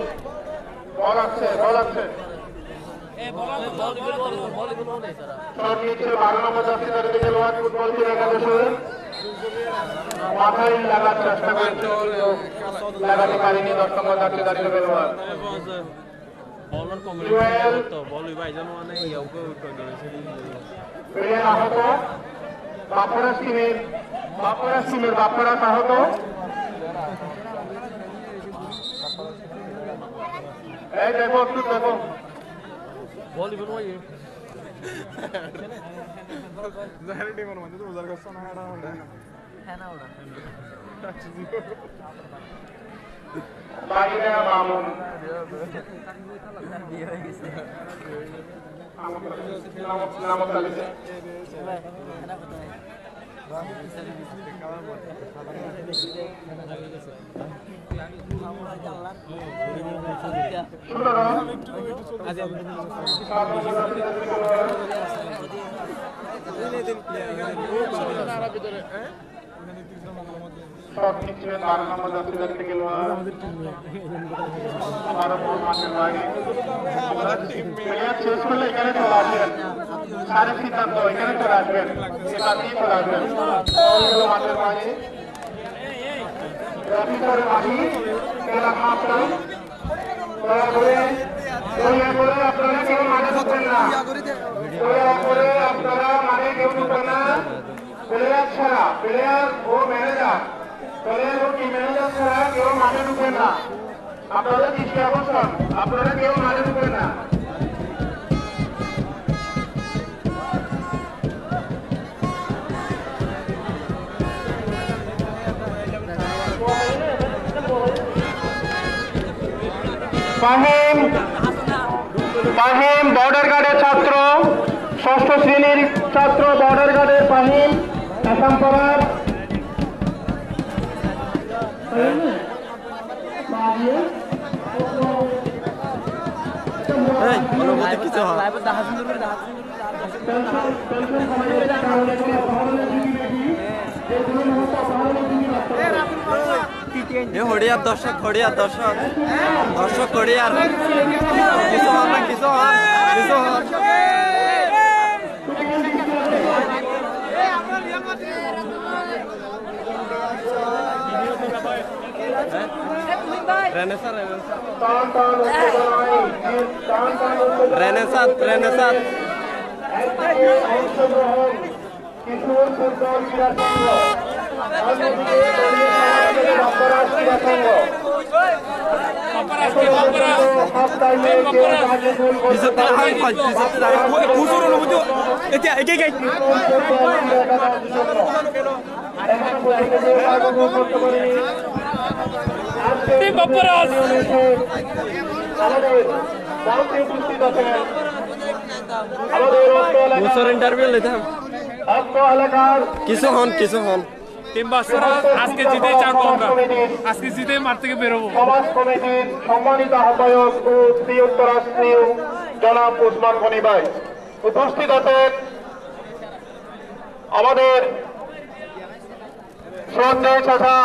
বল আসছে, বল আসছে। শট নিচ্ছে 12 নম্বর যাত্রী তালিকা লোয়ার ফুটবল ছিল একাদশে। মাথায় লাগার চেষ্টা করছে, লাগাতে পারেনি 10 নম্বর যাত্রী তালিকা লোয়ার। জুয়েল প্লেয়ার আহত, বাপ্পারাস টিমের বাপ্পারাস আহত। এই দেখো একটু দেখো, বাইরে মামুন শট নিচ্ছিলেন 12 নম্বর যাত্রী থেকে লোয়ার। প্লেয়ার শেষ করলে এখানে চলে আসবেন, সারের সিদ্ধান্ত এখানে চলে আসবেন, এখানেই চলে আসবেন। মাঠের বাইরে অফিসারের মাঠি খেলা হাফ টাইম। দয়া করে আপনারা কেউ মাঠে ঢুকবেন না, দয়া করে আপনারা মাঠে কেউ ঢুকবেন না। প্লেয়ার ছাড়া, প্লেয়ার ও ম্যানেজার, প্লেয়ার ও টিম ম্যানেজার ছাড়া কেউ মাঠে ঢুকবেন না। আপনাদের দৃষ্টি আকর্ষণ, আপনারা কেউ মাঠে ঢুকবেন না। ফাহিম বর্ডার গার্ডের ছাত্র, 6ষ্ঠ শ্রেণীর ছাত্র, বর্ডার গার্ডের ফাহিম আসাম পাড়ার। হরিয়ার দর্শক দর্শক হরিয়ার কিছু হন না কিছু হন রেনেসাত অংশগ্রহণ কিশোর ফুটবল ক্রীড়া সংঘ অন্যদিকে বাপ্পারাজ ক্রীড়া সংঘ উপস্থিত আছেন আমাদের ইন্টারভিউ লইতাম অত্র এলাকার কিছু হন 3 বছর আজকে জিতে চারবো আমরা আজকে জিতে মাঠ থেকে বেরোবো সমাজ কমিটির সম্মানিত আহ্বায়ক ও রাষ্ট্রীয় জনাব ওসমান গনি ভাই উপস্থিত আছেন আমাদের শ্রদ্ধেয় চাচা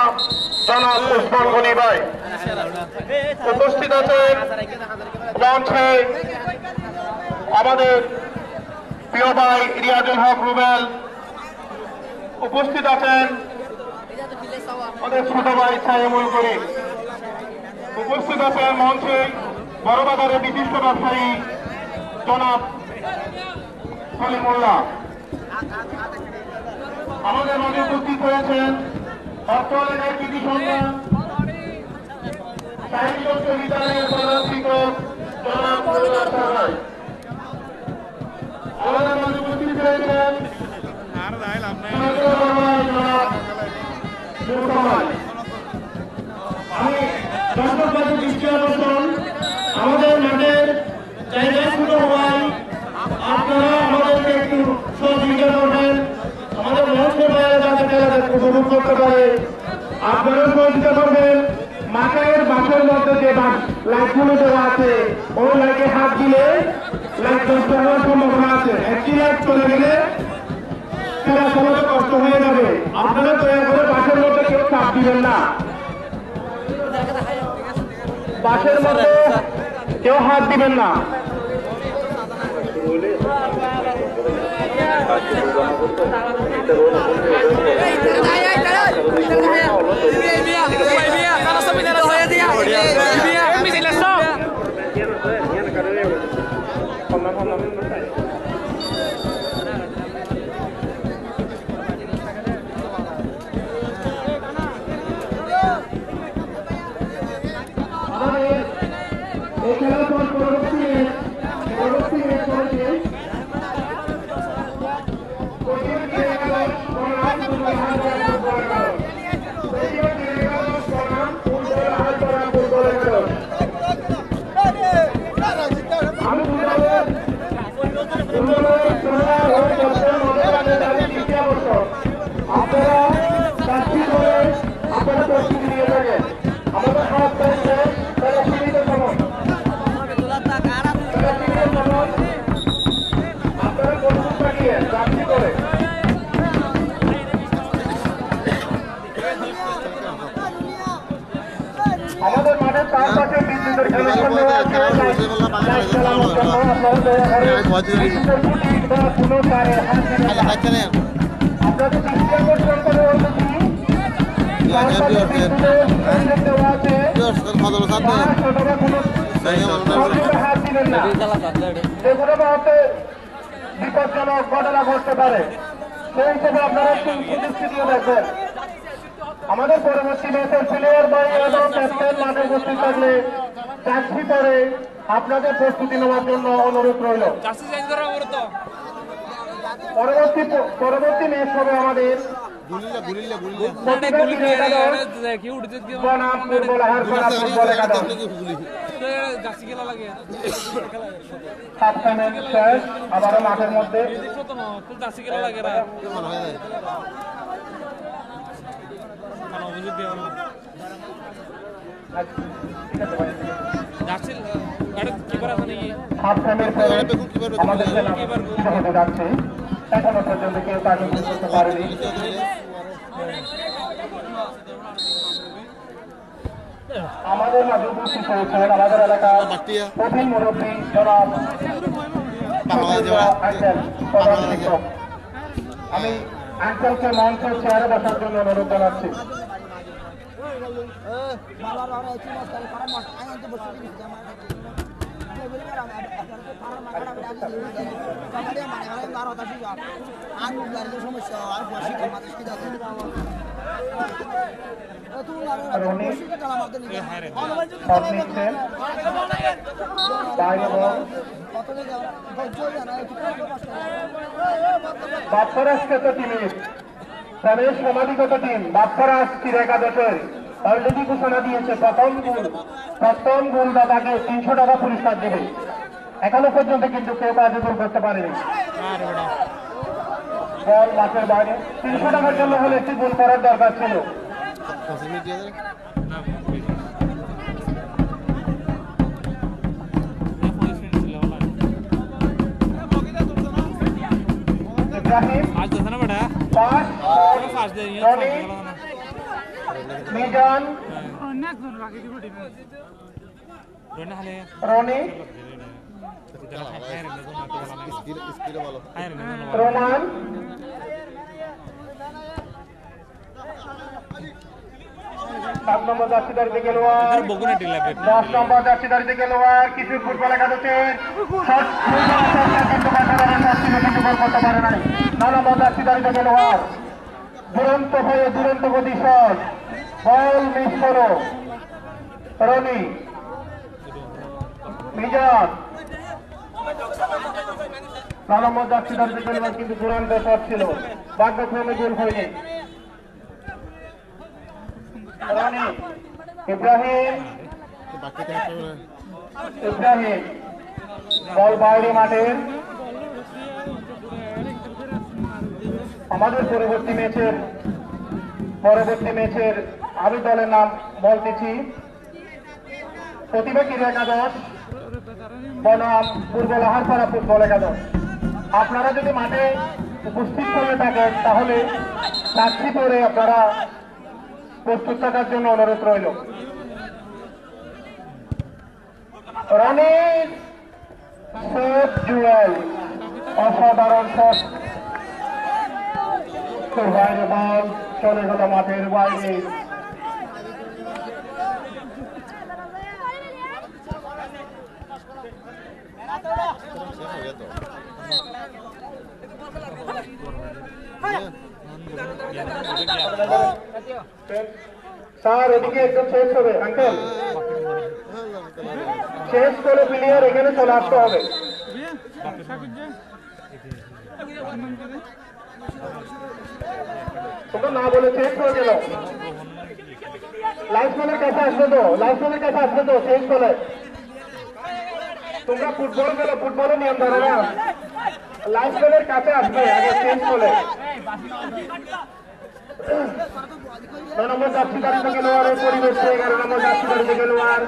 জনাব ওসমান গনি ভাই উপস্থিত আছেন মঞ্চে আমাদের প্রিয় ভাই রিয়াজুল হক রুবেল উপস্থিত আছেন আমাদের ছোট ভাই সাইমুল করিম উপস্থিত আছেন মঞ্চে বড়বাজারের বিশিষ্ট ব্যবসায়ী জনাব সলিমুল্লাহ আমাদের মাঝে উপস্থিত হয়েছেন অর্থ এলাকার কৃষি সন্ধান সাহিত্য বিদ্যালয়ের প্রধান শিক্ষক জনাব মনোয়ার সাহাই আমাদের মাঝে উপস্থিত হয়েছেন আমি দর্শক বাজে দৃষ্টি আকর্ষণ আমাদের মাঠের জায়গা ছোট হওয়ায় আপনারা আমাদেরকে একটু সহযোগিতা করবেন আমাদের মঞ্চের বাইরে যাতে খেলা উপভোগ করতে পারে আপনারা সহযোগিতা করবেন মাঠের বাসের মধ্যে যে লাইটগুলো দেওয়া আছে ওই লাইটে হাত দিলে লাইট নষ্ট হওয়ার সম্ভাবনা আছে একটি লাইট চলে গেলে খেলা চালাতে কষ্ট হয়ে যাবে আপনারা দয়া করে বাসের মধ্যে কেউ চাপ দিবেন না বাসের মধ্যে কেউ হাত দিবেন না এই খেলার পর পরবর্তী আপনারা চাকরি করে আপনারা প্রস্তুতি নিয়ে থাকেন আমাদের খারাপ করছে তারা সীমিত সময় আপনারা প্রস্তুত থাকিয়ে চাকরি করে আমাদের মাঠের চারপাশে বিদ্যুতের কানেকশন দেওয়া আছে লাইট চালানোর জন্য আপনারা দয়া করে বিদ্যুতের খুঁটি বা কোনো তারে হাত দিবেন না আপনাদের দৃষ্টি আকর্ষণ করে বলতেছি চারপাশে বিদ্যুতের কানেকশন দেওয়া আছে হাত দিবেন না যে কোনো মুহূর্তে বিপজ্জনক ঘটনা ঘটতে পারে সেই হিসেবে আপনারা একটু প্রতিষ্ঠিত দেখবেন আমাদের পরবর্তী ম্যাচের প্লেয়ার বা এবং ক্যাপ্টেন মাঠে উপস্থিত থাকলে চাকরি করে আপনাদের প্রস্তুতি নেওয়ার জন্য অনুরোধ রইল পরবর্তী ম্যাচ হবে আমাদের বনাম ফুটবল হারপাড়া ফুটবল একাদশ শেষ আবারও মাঠের মধ্যে আমাদের খেলা হতে যাচ্ছে এখনো পর্যন্ত কেউ তাকে করতে পারেনি আমাদের মাঝে উপস্থিত হয়েছেন আমাদের এলাকার প্রবীণ মুরব্বী জনাব আঙ্কেল প্রধান শিক্ষক। আমি আঙ্কেলকে মঞ্চের চেয়ারে বসার জন্য অনুরোধ জানাচ্ছি। বাপ্পারাজ কত টিমের প্রাণের সমাধিগত টিম বাপ্পারাজ চির একাদশের অলরেডি ঘোষণা দিয়েছে প্রথম গোলদাতাকে 300 টাকা পুরস্কার দেবে। এখনো পর্যন্ত কিন্তু কেউ কার্যকর করতে পারেনি। বল মাঠের বাইরে 300 টাকার জন্য হলে একটি গোল করার দরকার ছিল। ইব্রাহিম মিজান রনি রোমান 7 নম্বর জার্সিধারীতে খেলোয়াড় 10 নম্বর জার্সিধারীতে খেলোয়াড় কিছু ফুটবল একাদশে কিন্তু করতে পারে নাই। 9 নম্বর জার্সিধারীতে খেলোয়াড় দুরন্ত হয়ে দুরন্ত গতি শট বল মিস করো রনি মিজান 9 নম্বর জার্সিধারীতে খেলোয়াড় কিন্তু দুরন্ত শট ছিল, ভাগ্যক্রমে গোল হয়নি। রনি ইব্রাহিম বল বাইরে মাঠের। আমাদের পরবর্তী ম্যাচের আমি দলের নাম বলতেছি প্রতিভা ক্রীড়া একাদশ বনাম পূর্ব লাহারপাড়া ফুটবল একাদশ। আপনারা যদি মাঠে উপস্থিত করে থাকেন তাহলে সাক্ষী করে আপনারা প্রস্তুত থাকার জন্য অনুরোধ রইল। রনির শট জুয়েল অসাধারণ শট, বাইরে বল চলে গেল মাঠের বাইরে। স্যার এদিকে একদম শেষ হবে আঙ্কেল, শেষ করে প্লেয়ার এখানে চলে আসতে হবে। তোমরা না বলে শেষ হয়ে গেল। লাইফম্যানের কাছে আসবে তো শেষ করে। তোমরা ফুটবল খেলো, ফুটবলের নিয়ম ধরো না। লাইফম্যানের কাছে আসবে আগে শেষ করে। 9 নম্বর জার্সিধারীতে খেলোয়াড়ের পরিবর্তে 11 নম্বর জার্সিধারীতে খেলোয়াড়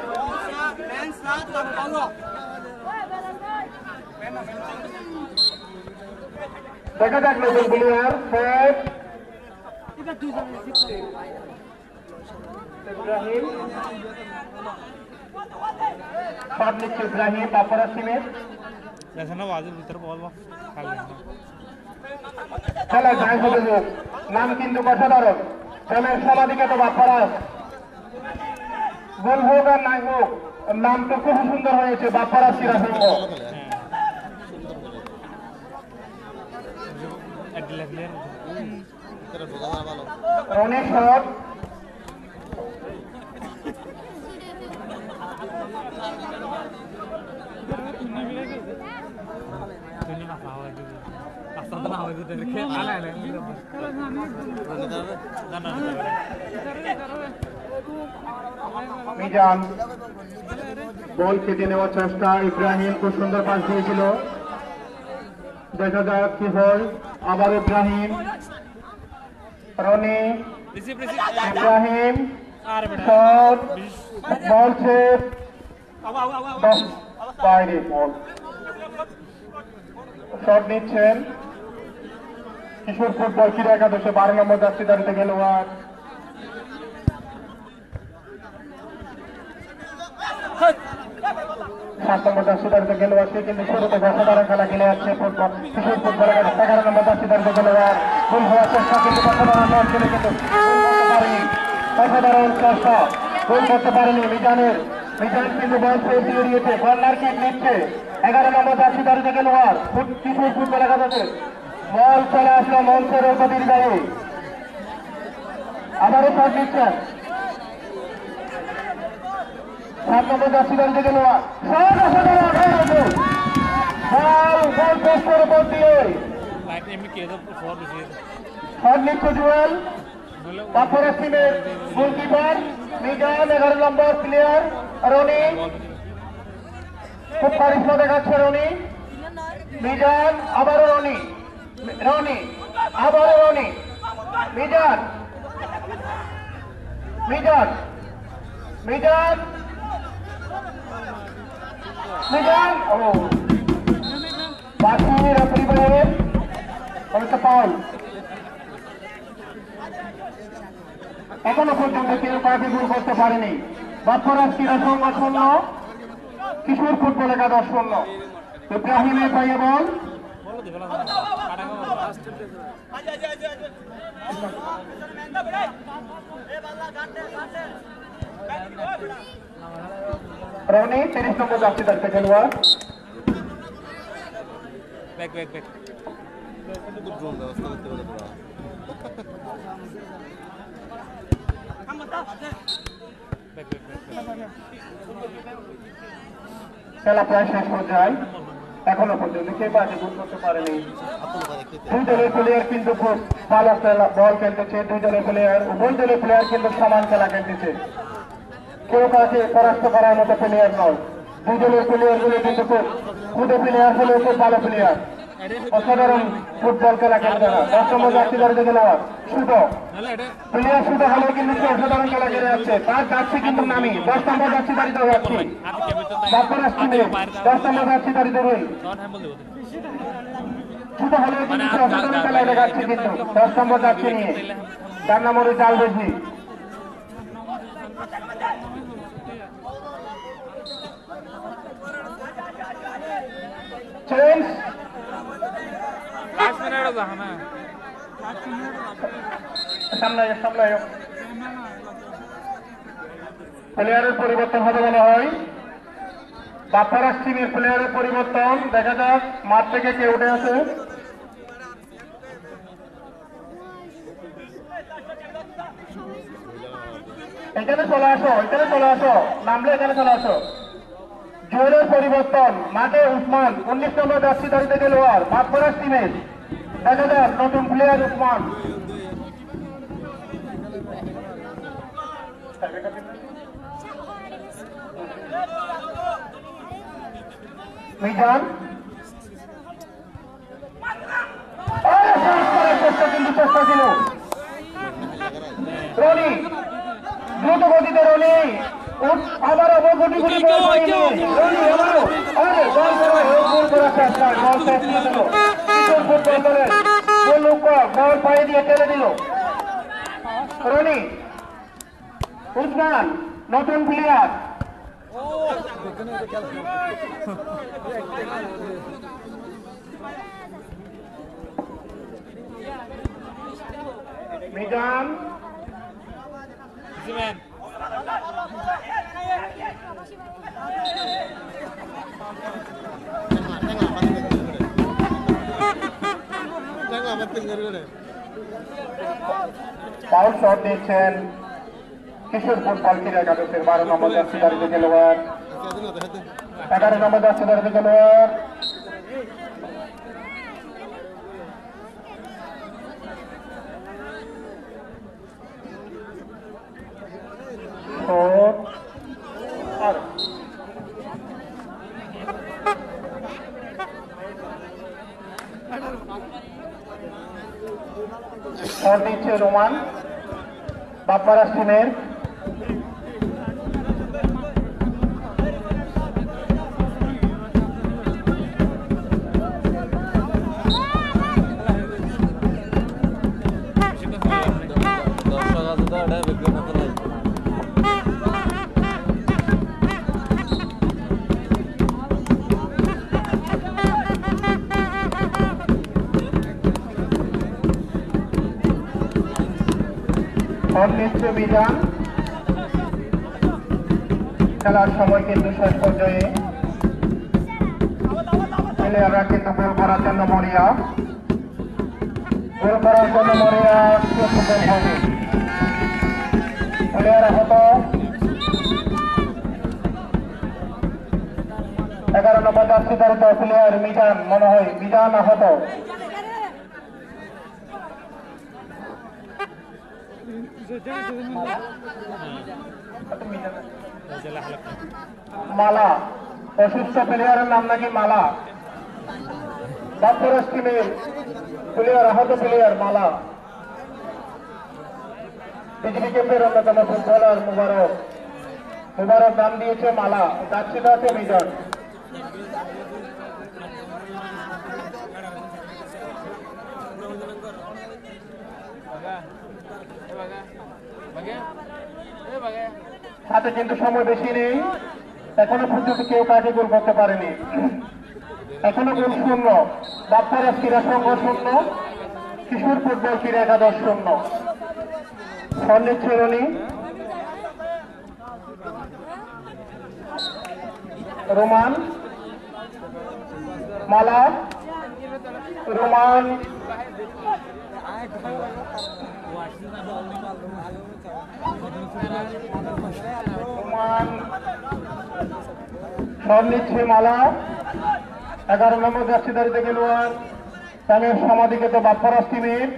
দেখা যাক নতুন প্লেয়ার ইব্রাহিম শট নিচ্ছে ইব্রাহিম বাপ্পারাজ টিমের। খেলা যায় হবে হোক, নাম কিন্তু অসাধারণ। প্রেমের সমাধিগত বাপ্পারাজ, গোল হোক আর নাই হোক নাম তো খুব সুন্দর হয়েছে বাপ্পারাজ ক্রীড়া সংঘ। রনির শট মিজান বল কেটে নেওয়ার চেষ্টা, ইব্রাহিম খুব সুন্দর পাস দিয়েছিল। দেখা যাক কি হয়। আবার Ibrahim Rony Ibrahim shot ball save বাইরে বল। শট নিচ্ছেন কিশোর ফুটবল ক্রীড়া একাদশে 12 নম্বর জার্সিধারীতে খেলোয়াড় 7 নম্বর জার্সিধারীতে খেলোয়াড় সে কিন্তু শুরুতে অসাধারণ খেলা খেলে যাচ্ছে ফুটবল কিশোর ফুটবলের 11 নম্বর জার্সিধারীতে খেলোয়াড় গোল হওয়ার চেষ্টা কিন্তু অসাধারণ নয় খেলে কিন্তু অসাধারণ চেষ্টা গোল করতে পারেনি মিজান কিন্তু বল ফের দিয়ে দিয়েছে কর্নার কিক নিচ্ছে 11 নম্বর জার্সিধারীতে খেলোয়াড় কিশোর ফুটবল একাদশে বল চলে আসলো মঞ্চের গতির গায়ে আবারও শট নিচ্ছেন 7 নম্বর জার্সিধারীতে খেলোয়াড় গোল পোস্টের উপর দিয়ে শট নিচ্ছে জুয়েল বাফারাস টিমের গোলকিপার মিজান 11 নম্বর প্লেয়ার রনি খুব কারিশমা দেখাচ্ছে রনি মিজান আবারও রনি আবারও রনি মিজান ও বাকি রেফারি বলে একটা ফাউল এখনো পর্যন্ত কেউ কাউকে গোল করতে পারেনি বাফারাস ক্রীড়া সংঘ 0 কিশোর ফুটবল একাদশ 0 ইব্রাহিমের পাইয়ে বল রনি 30 নম্বর জার্সিধারীতে খেলোয়াড় খেলা প্রায় শেষ পর্যায়ে এখনো পর্যন্ত কেউ পাশে গোল করতে পারেনি দুই দলের প্লেয়ার কিন্তু খুব ভালো বল খেলতেছে দুই দলের প্লেয়ার উভয় দলের প্লেয়ার কিন্তু সমান খেলা খেলতেছে কেউ কাউকে পরাস্ত করার মতো প্লেয়ার নয় দুই দলের প্লেয়ার গুলো কিন্তু খুব খুদে প্লেয়ার হলেও খুব ভালো প্লেয়ার অসাধারণ ফুটবল খেলা খেলতে না 10 নম্বর জার্সিধারীতে খেলোয়াড় শুধু প্লেয়ার শুধু হলেও কিন্তু অসাধারণ খেলা খেলে যাচ্ছে তার যাচ্ছে কিন্তু নামি 10 নম্বর জার্সিধারীতে যাচ্ছি বাফারাস টিমে 10 নম্বর জার্সিধারীতে রই শুধু হলেও কিন্তু অসাধারণ খেলা দেখাচ্ছে কিন্তু 10 নম্বর যাচ্ছে নিয়ে তার নাম হলো জাল বেশি চেঞ্জ প্লেয়ারের পরিবর্তন হবে মনে হয় বাফারাস টিমের প্লেয়ারের পরিবর্তন দেখা যাক মাঠ থেকে কে উঠে আছে এখানে চলে আসো নামলে এখানে চলে আসো জোরের পরিবর্তন মাঠে উসমান 19 নম্বর জার্সিধারীতে খেলোয়াড় বাফারাস টিমের দেখা যাক নতুন প্লেয়ার উসমান মিজান চেষ্টা ছিল রনি দ্রুত গতিতে রনি আবারও গুটি গুটি রনি আবারও গোল করার চেষ্টা ফুটবল দলের বল পায়ে দিয়ে টেনে দিল রনি উসমান নতুন প্লেয়ার মিজান ফাউল শট দিচ্ছেন কিশোর ফুটবল ক্রীড়া একাদশের 12 নম্বর জার্সিধারীতে খেলোয়াড় 11 নম্বর জার্সিধারীতে খেলোয়াড় শট দিচ্ছে রোমান বাফারাস টিমের নিচ্ছে মিজান। খেলার সময় কিন্তু শেষ পর্যায়ে প্লেয়াররা কিন্তু গোল করার জন্য মরিয়া, গোল করার জন্য মরিয়া গোল হবে। প্লেয়ার আহত, 11 নম্বর জার্সি ধারিত প্লেয়ার মিজান, মনে হয় মিজান আহত। মালা, অসুস্থ প্লেয়ারের নাম নাকি মালা। বাপ্পারাজ টিমের প্লেয়ার, আহত প্লেয়ার মালা। বিজেপি ক্যাম্পের অন্যতম ফুটবলার মুবারক, মুবারক নাম দিয়েছে মালা, জার্সিটা আছে মিজান। হাতে কিন্তু সময় বেশি নেই, এখনো পর্যন্ত কেউ কাজে গোল করতে পারেনি। এখনো গোল শূন্য, বাপ্পারাজ ক্রীড়া সংঘ শূন্য, কিশোর ফুটবল ক্রীড়া একাদশ শূন্য। স্বর্ণের চিরুনি রোমান, মালা, রোমান, সব নিচ্ছে মালা। 11 নম্বর জার্সি ধারিত খেলোয়াড় তাদের সমাধিকে তো বাপ্পারাজ টিমের।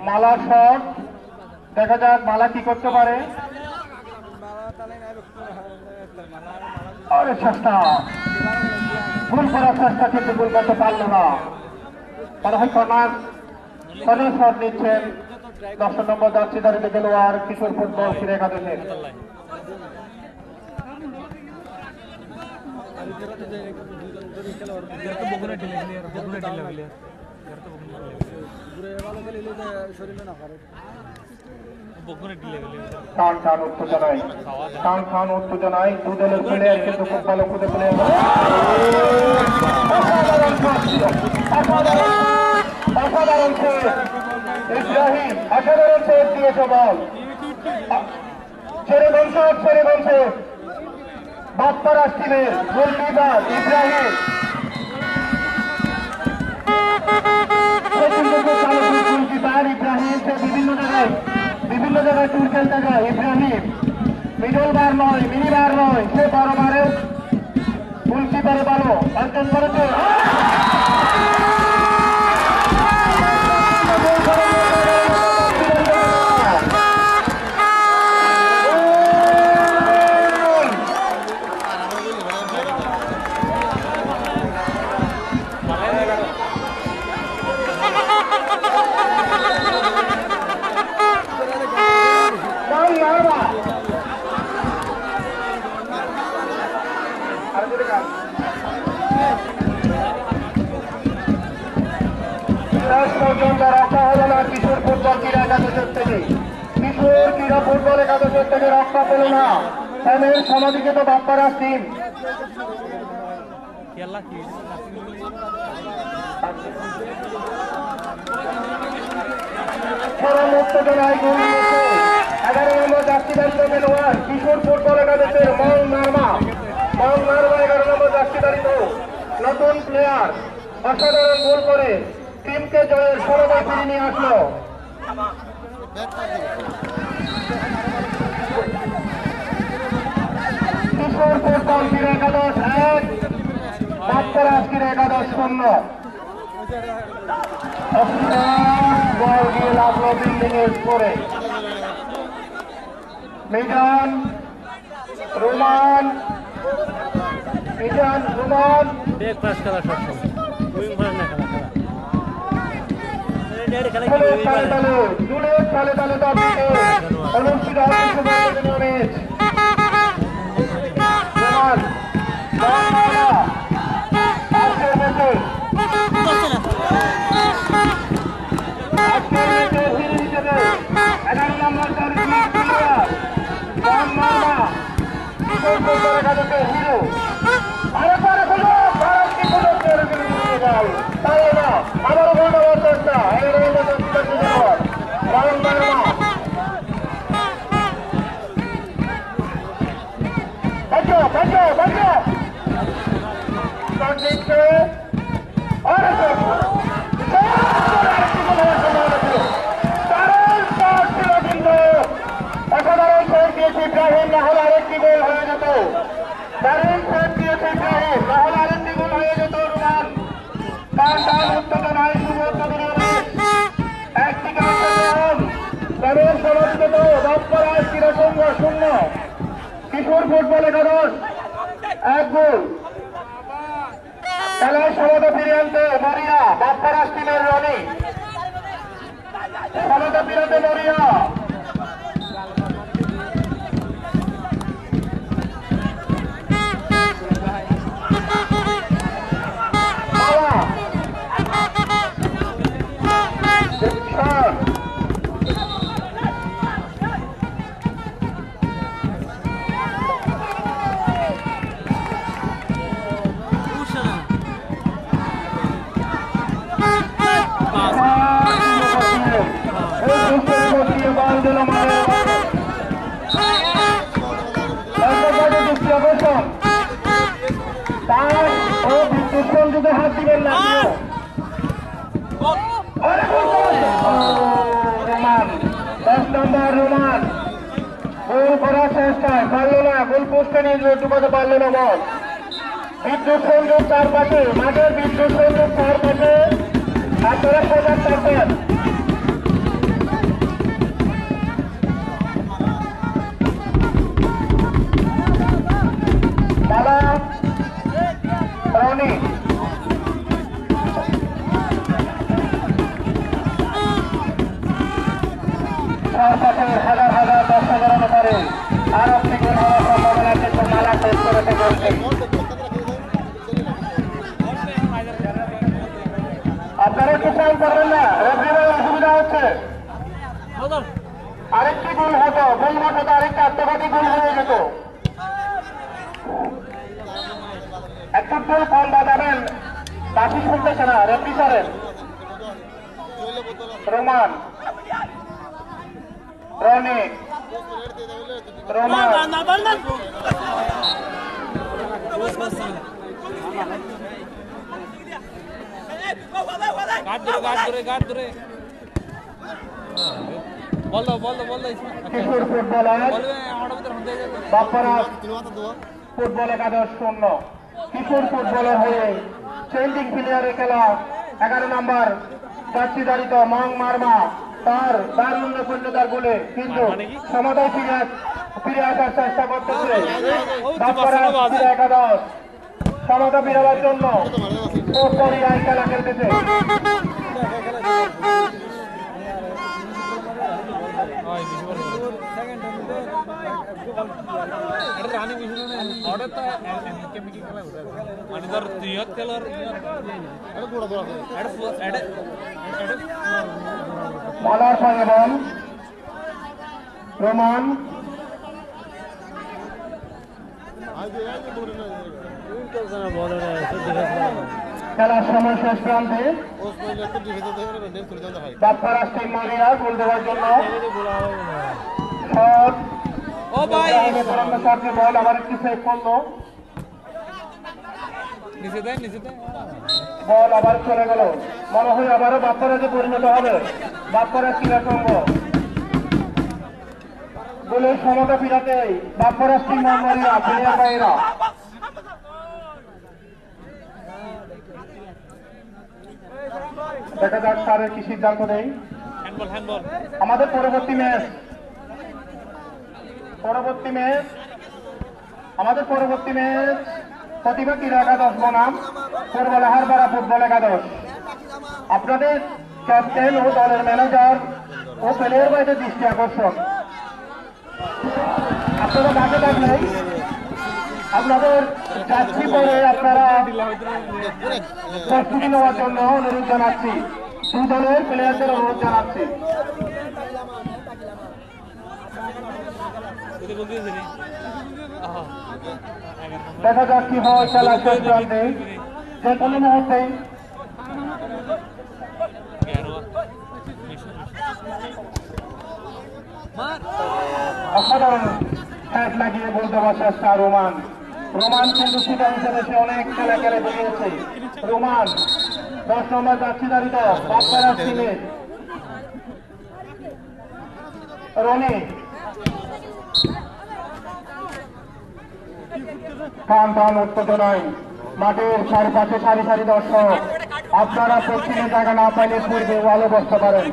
মালার শট, দেখা যাক মালা কি করতে পারে। আরে চেষ্টা, গোল করার চেষ্টা কিন্তু গোল করতে পারলো না। মনে হয় কর্নার শট নিচ্ছেন 10 নম্বর জার্সি ধারিত খেলোয়াড় কিশোর ফুটবল ক্রীড়া একাদশের। টান টান উত্তেজনায়, টান টান উত্তেজনায় দু দলের প্লেয়ার কিন্তু খুব ভালো খুদে প্লেয়ার। অসাধারণ সেভ ইব্রাহিম, অসাধারণ সেভ দিয়েছে বল। ছেড়ে বংশ বাপ্পারাজ টিমের গোলকিপার ইব্রাহিম। গোলকিপার ইব্রাহিম সে বিভিন্ন জায়গায় টুর খেলতে যায়। ইব্রাহিম মিডল বার নয়, মিনি বার নয়, সে বড় বারে গোলকিপারে ভালো অর্জন করেছে। রক্ষা হলো না কিশোর ফুটবল ক্রীড়া একাদশের থেকে, কিশোর ক্রীড়া ফুটবল একাদশের থেকে রক্ষা পেল না। এর সমাধিকে তো বাপ্পারাজ টিম। উত্তেজনায় গোল দিয়েছে 11 নম্বর জার্সি ধারিত খেলোয়াড় কিশোর ফুটবল একাদশের মং নার্মা। 11 নম্বর জার্সি ধারিত নতুন প্লেয়ার অসাধারণ গোল করে টিমকে জয়ের ষোলবার ফিরে নিয়ে আসলো। কিশোর ফুটবল ক্রীড়া একাদশ 1, বাপ্পারাজ ক্রীড়া একাদশ 0। বল গিয়ে লাগলো বিল্ডিং এর উপরে। মিজান, রোমান, অনুষ্ঠিত হিরো আরো আবারও গোল চেষ্টা পর্যন্ত বাপ্পারাজ ক্রীড়া সংঘ 0, কিশোর ফুটবল একাদশ 1 গোল। খেলার সমতা ফিরিয়ে আনতে মরিয়া বাপ্পারাজ টিমের রনি, সমতা ফিরাতে মরিয়া। হাত দিবেন না রোমান, 10 নম্বর রোমান গোল করার চেষ্টায় পারল না, গোল পোস্টে নিয়ে ঢুকাতে পারল না বল। বিদ্যুৎ সংযোগ চারপাশে, মাঠের বিদ্যুৎ সংযোগ চারপাশে, আপনারা সজাগ থাকবেন। বালা রনি চারপাশের হাজার হাজার দর্শকের অনুসারে আর একটি গোল হওয়ার সম্ভাবনা কিন্তু মালা শেষ করেছে বলছে। আপনারা একটু ফোন করবেন না, রেফারির অসুবিধা হচ্ছে। আরেকটি গোল হতো, গোল হতো আরেকটা আত্মঘাতী গোল হয়ে যেত। একটু ফোন বাজাবেন, বাকি শুনতেছে না রেফারি সারের। রোমান রনি রোমান কিশোর ফুটবলার বাপ্পারাজ ফুটবল একাদশ 0, কিশোর ফুটবলার হয়ে চেঞ্জিং প্লেয়ারের খেলা 11 নম্বর প্রার্থীধারিত মং মার্মা তার দারুণ্যপূর্ণতার গোলে কিন্তু সমাধায় ফিরে আসার চেষ্টা করতেছে বাপ্পারাজ ক্রীড়া একাদশ। সমতা ফিরাবার জন্য কোরিয়ায় খেলা খেলতেছে। বলার সঙ্গে বল রোমান খেলার সময় শেষ প্রান্তে বাপ্পারাজ টিম মারিয়া গোল দেওয়ার জন্য বল আবার একটু সেভ করলো, বল আবার চলে গেল। মনে হয় আবারও বাপ্পারাজে পরিণত হবে বাপ্পারাজ ক্রীড়া সংঘ। গোলের সমতা ফিরাতে বাপ্পারাজ টিম মারিয়া প্লেয়ার বাইরা। দেখা যাক স্যারের কি সিদ্ধান্ত নেই। আমাদের পরবর্তী ম্যাচ প্রতিভা ক্রীড়া একাদশ বনাম পূর্বলাহারপাড়া ফুটবল একাদশ। আপনাদের ক্যাপ্টেন ও দলের ম্যানেজার ও প্লেয়ার বাইরে দৃষ্টি আকর্ষণ। আপনারা কাছে থাকলেই আপনাদের যাত্রী পরে আপনারা প্রস্তুতি নেওয়ার জন্য অনুরোধ জানাচ্ছি, দুই দলের প্লেয়ারদের অনুরোধ জানাচ্ছি। দেখা যাক কি হয় খেলা শেষ প্রান্তে। যে কোনো মুহূর্তেই অসাধারণ হ্যাট লাগিয়ে গোল দেওয়ার চেষ্টা রোমান কিন্তু সেটা হিসেবে সে অনেক খেলা খেলে বেরিয়েছে। রোমান 10 নম্বর প্রার্থীধারিত বাপ্পারাজ টিমের রনি টান উত্তেজনায় মাঠের চারপাশে সারি সারি দর্শক। আপনারা পশ্চিমে জায়গা না পাইলে পূর্বে ওয়ালে বসতে পারেন।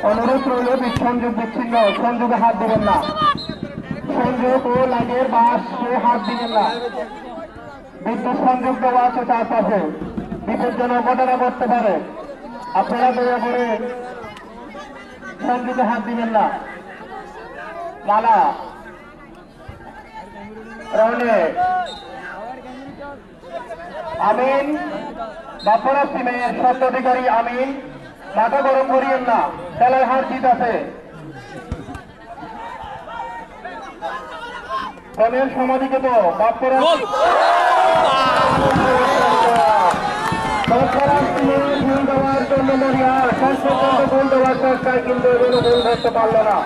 অনুরোধ রইল সংযোগ বিচ্ছিন্ন, সংযোগে হাত দিবেন না। সংযোগ ও লাইনের বাসে হাত দিবেন না। বিদ্যুৎ সংযোগ দেওয়া আছে চারপাশে, বিপজ্জনক ঘটনা ঘটতে পারে। আপনারা দয়া করে সংযোগে হাত দিবেন না। মালা রনে আমিন বাপরাজ টিমের স্বত্বাধিকারী আমিন, মাথা গরম করিয়েন না, খেলায় হার জিত আছে। প্রেমের সমাধিকে তো বাপরাজ টিমের ভুল দেওয়ার জন্য মরিয়া শেষ পর্যন্ত গোল দেওয়ার চেষ্টায় কিন্তু এগুলো গোল ধরতে পারল না।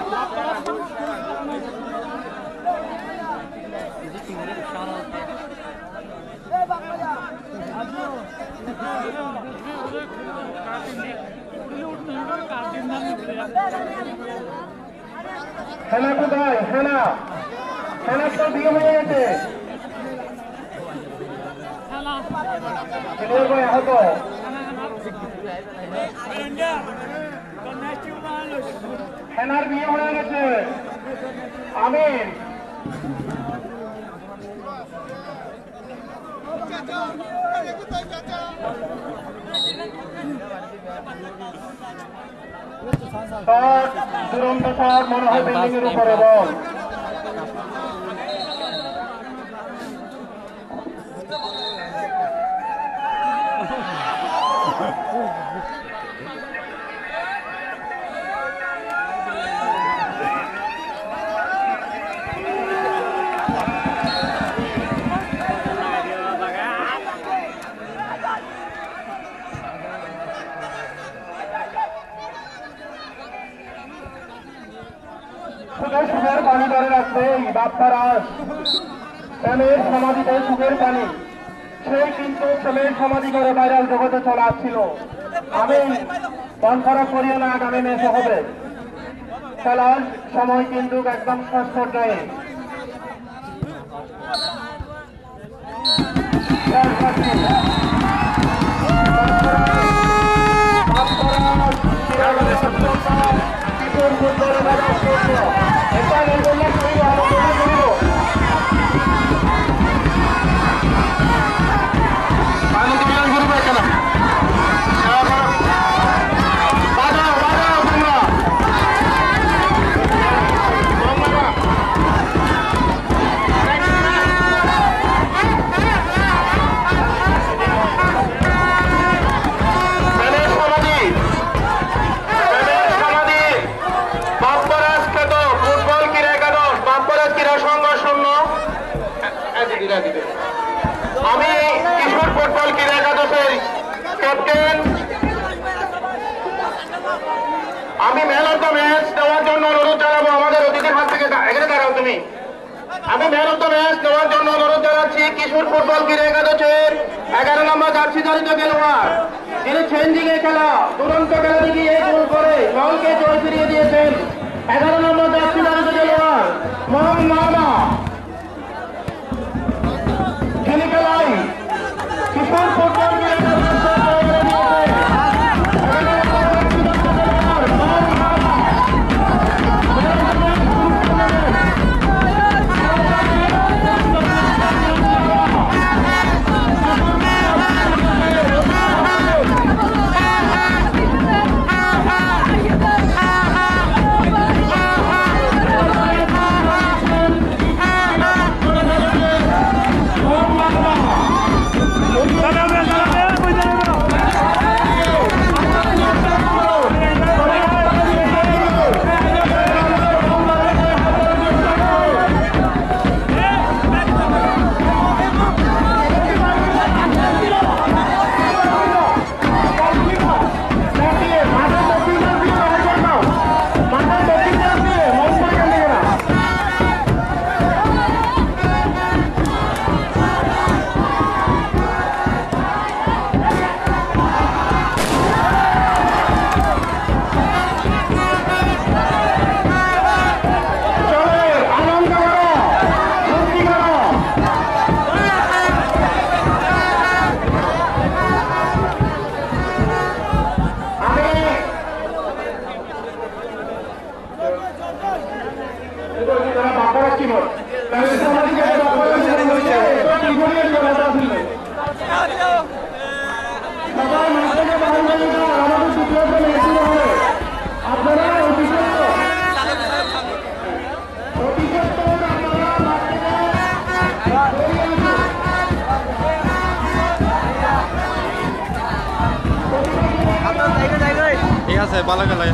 হেনা কোথায়? হেনা তো বিয়ে হয়ে গেছে। আহত হেনার বিয়ে হয়ে গেছে। আমিন দুরন্ত শট, মনে হয় বিল্ডিং এর উপরে বল। সুখের পানি ধরে রাখবে বাপ্পারাজ, প্রেমের সমাধিতে সুখের পানি, সেই কিন্তু প্রেমের সমাধি করে ভাইরাল জগতে চলে আসছিল। আমি মন খারাপ করিও না, আগামী ম্যাচ হবে। খেলার সময় কিন্তু একদম শেষ পর্যায়ে। আমি কিশোর ফুটবল ক্রীড়া একাদশের ক্যাপ্টেন, আমি ম্যান অফ দ্য ম্যাচ দেওয়ার জন্য অনুরোধ জানাবো আমাদের অতিথির হাত থেকে। এখানে দাঁড়াও তুমি। আমি ম্যান অফ দ্য ম্যাচ দেওয়ার জন্য অনুরোধ জানাচ্ছি কিশোর ফুটবল ক্রীড়া একাদশের 11 নম্বর জার্সি ধারিত খেলোয়াড়, যিনি চেঞ্জিং এ খেলা দুরন্ত খেলা দিয়ে গোল করে দলকে জয় ফিরিয়ে দিয়েছেন। 11 নম্বর জার্সি ধারিত খেলোয়াড় মোহাম্মদ মামা, তিনি খেলায় কিশোর ফুটবল আছে ভালো খেলায়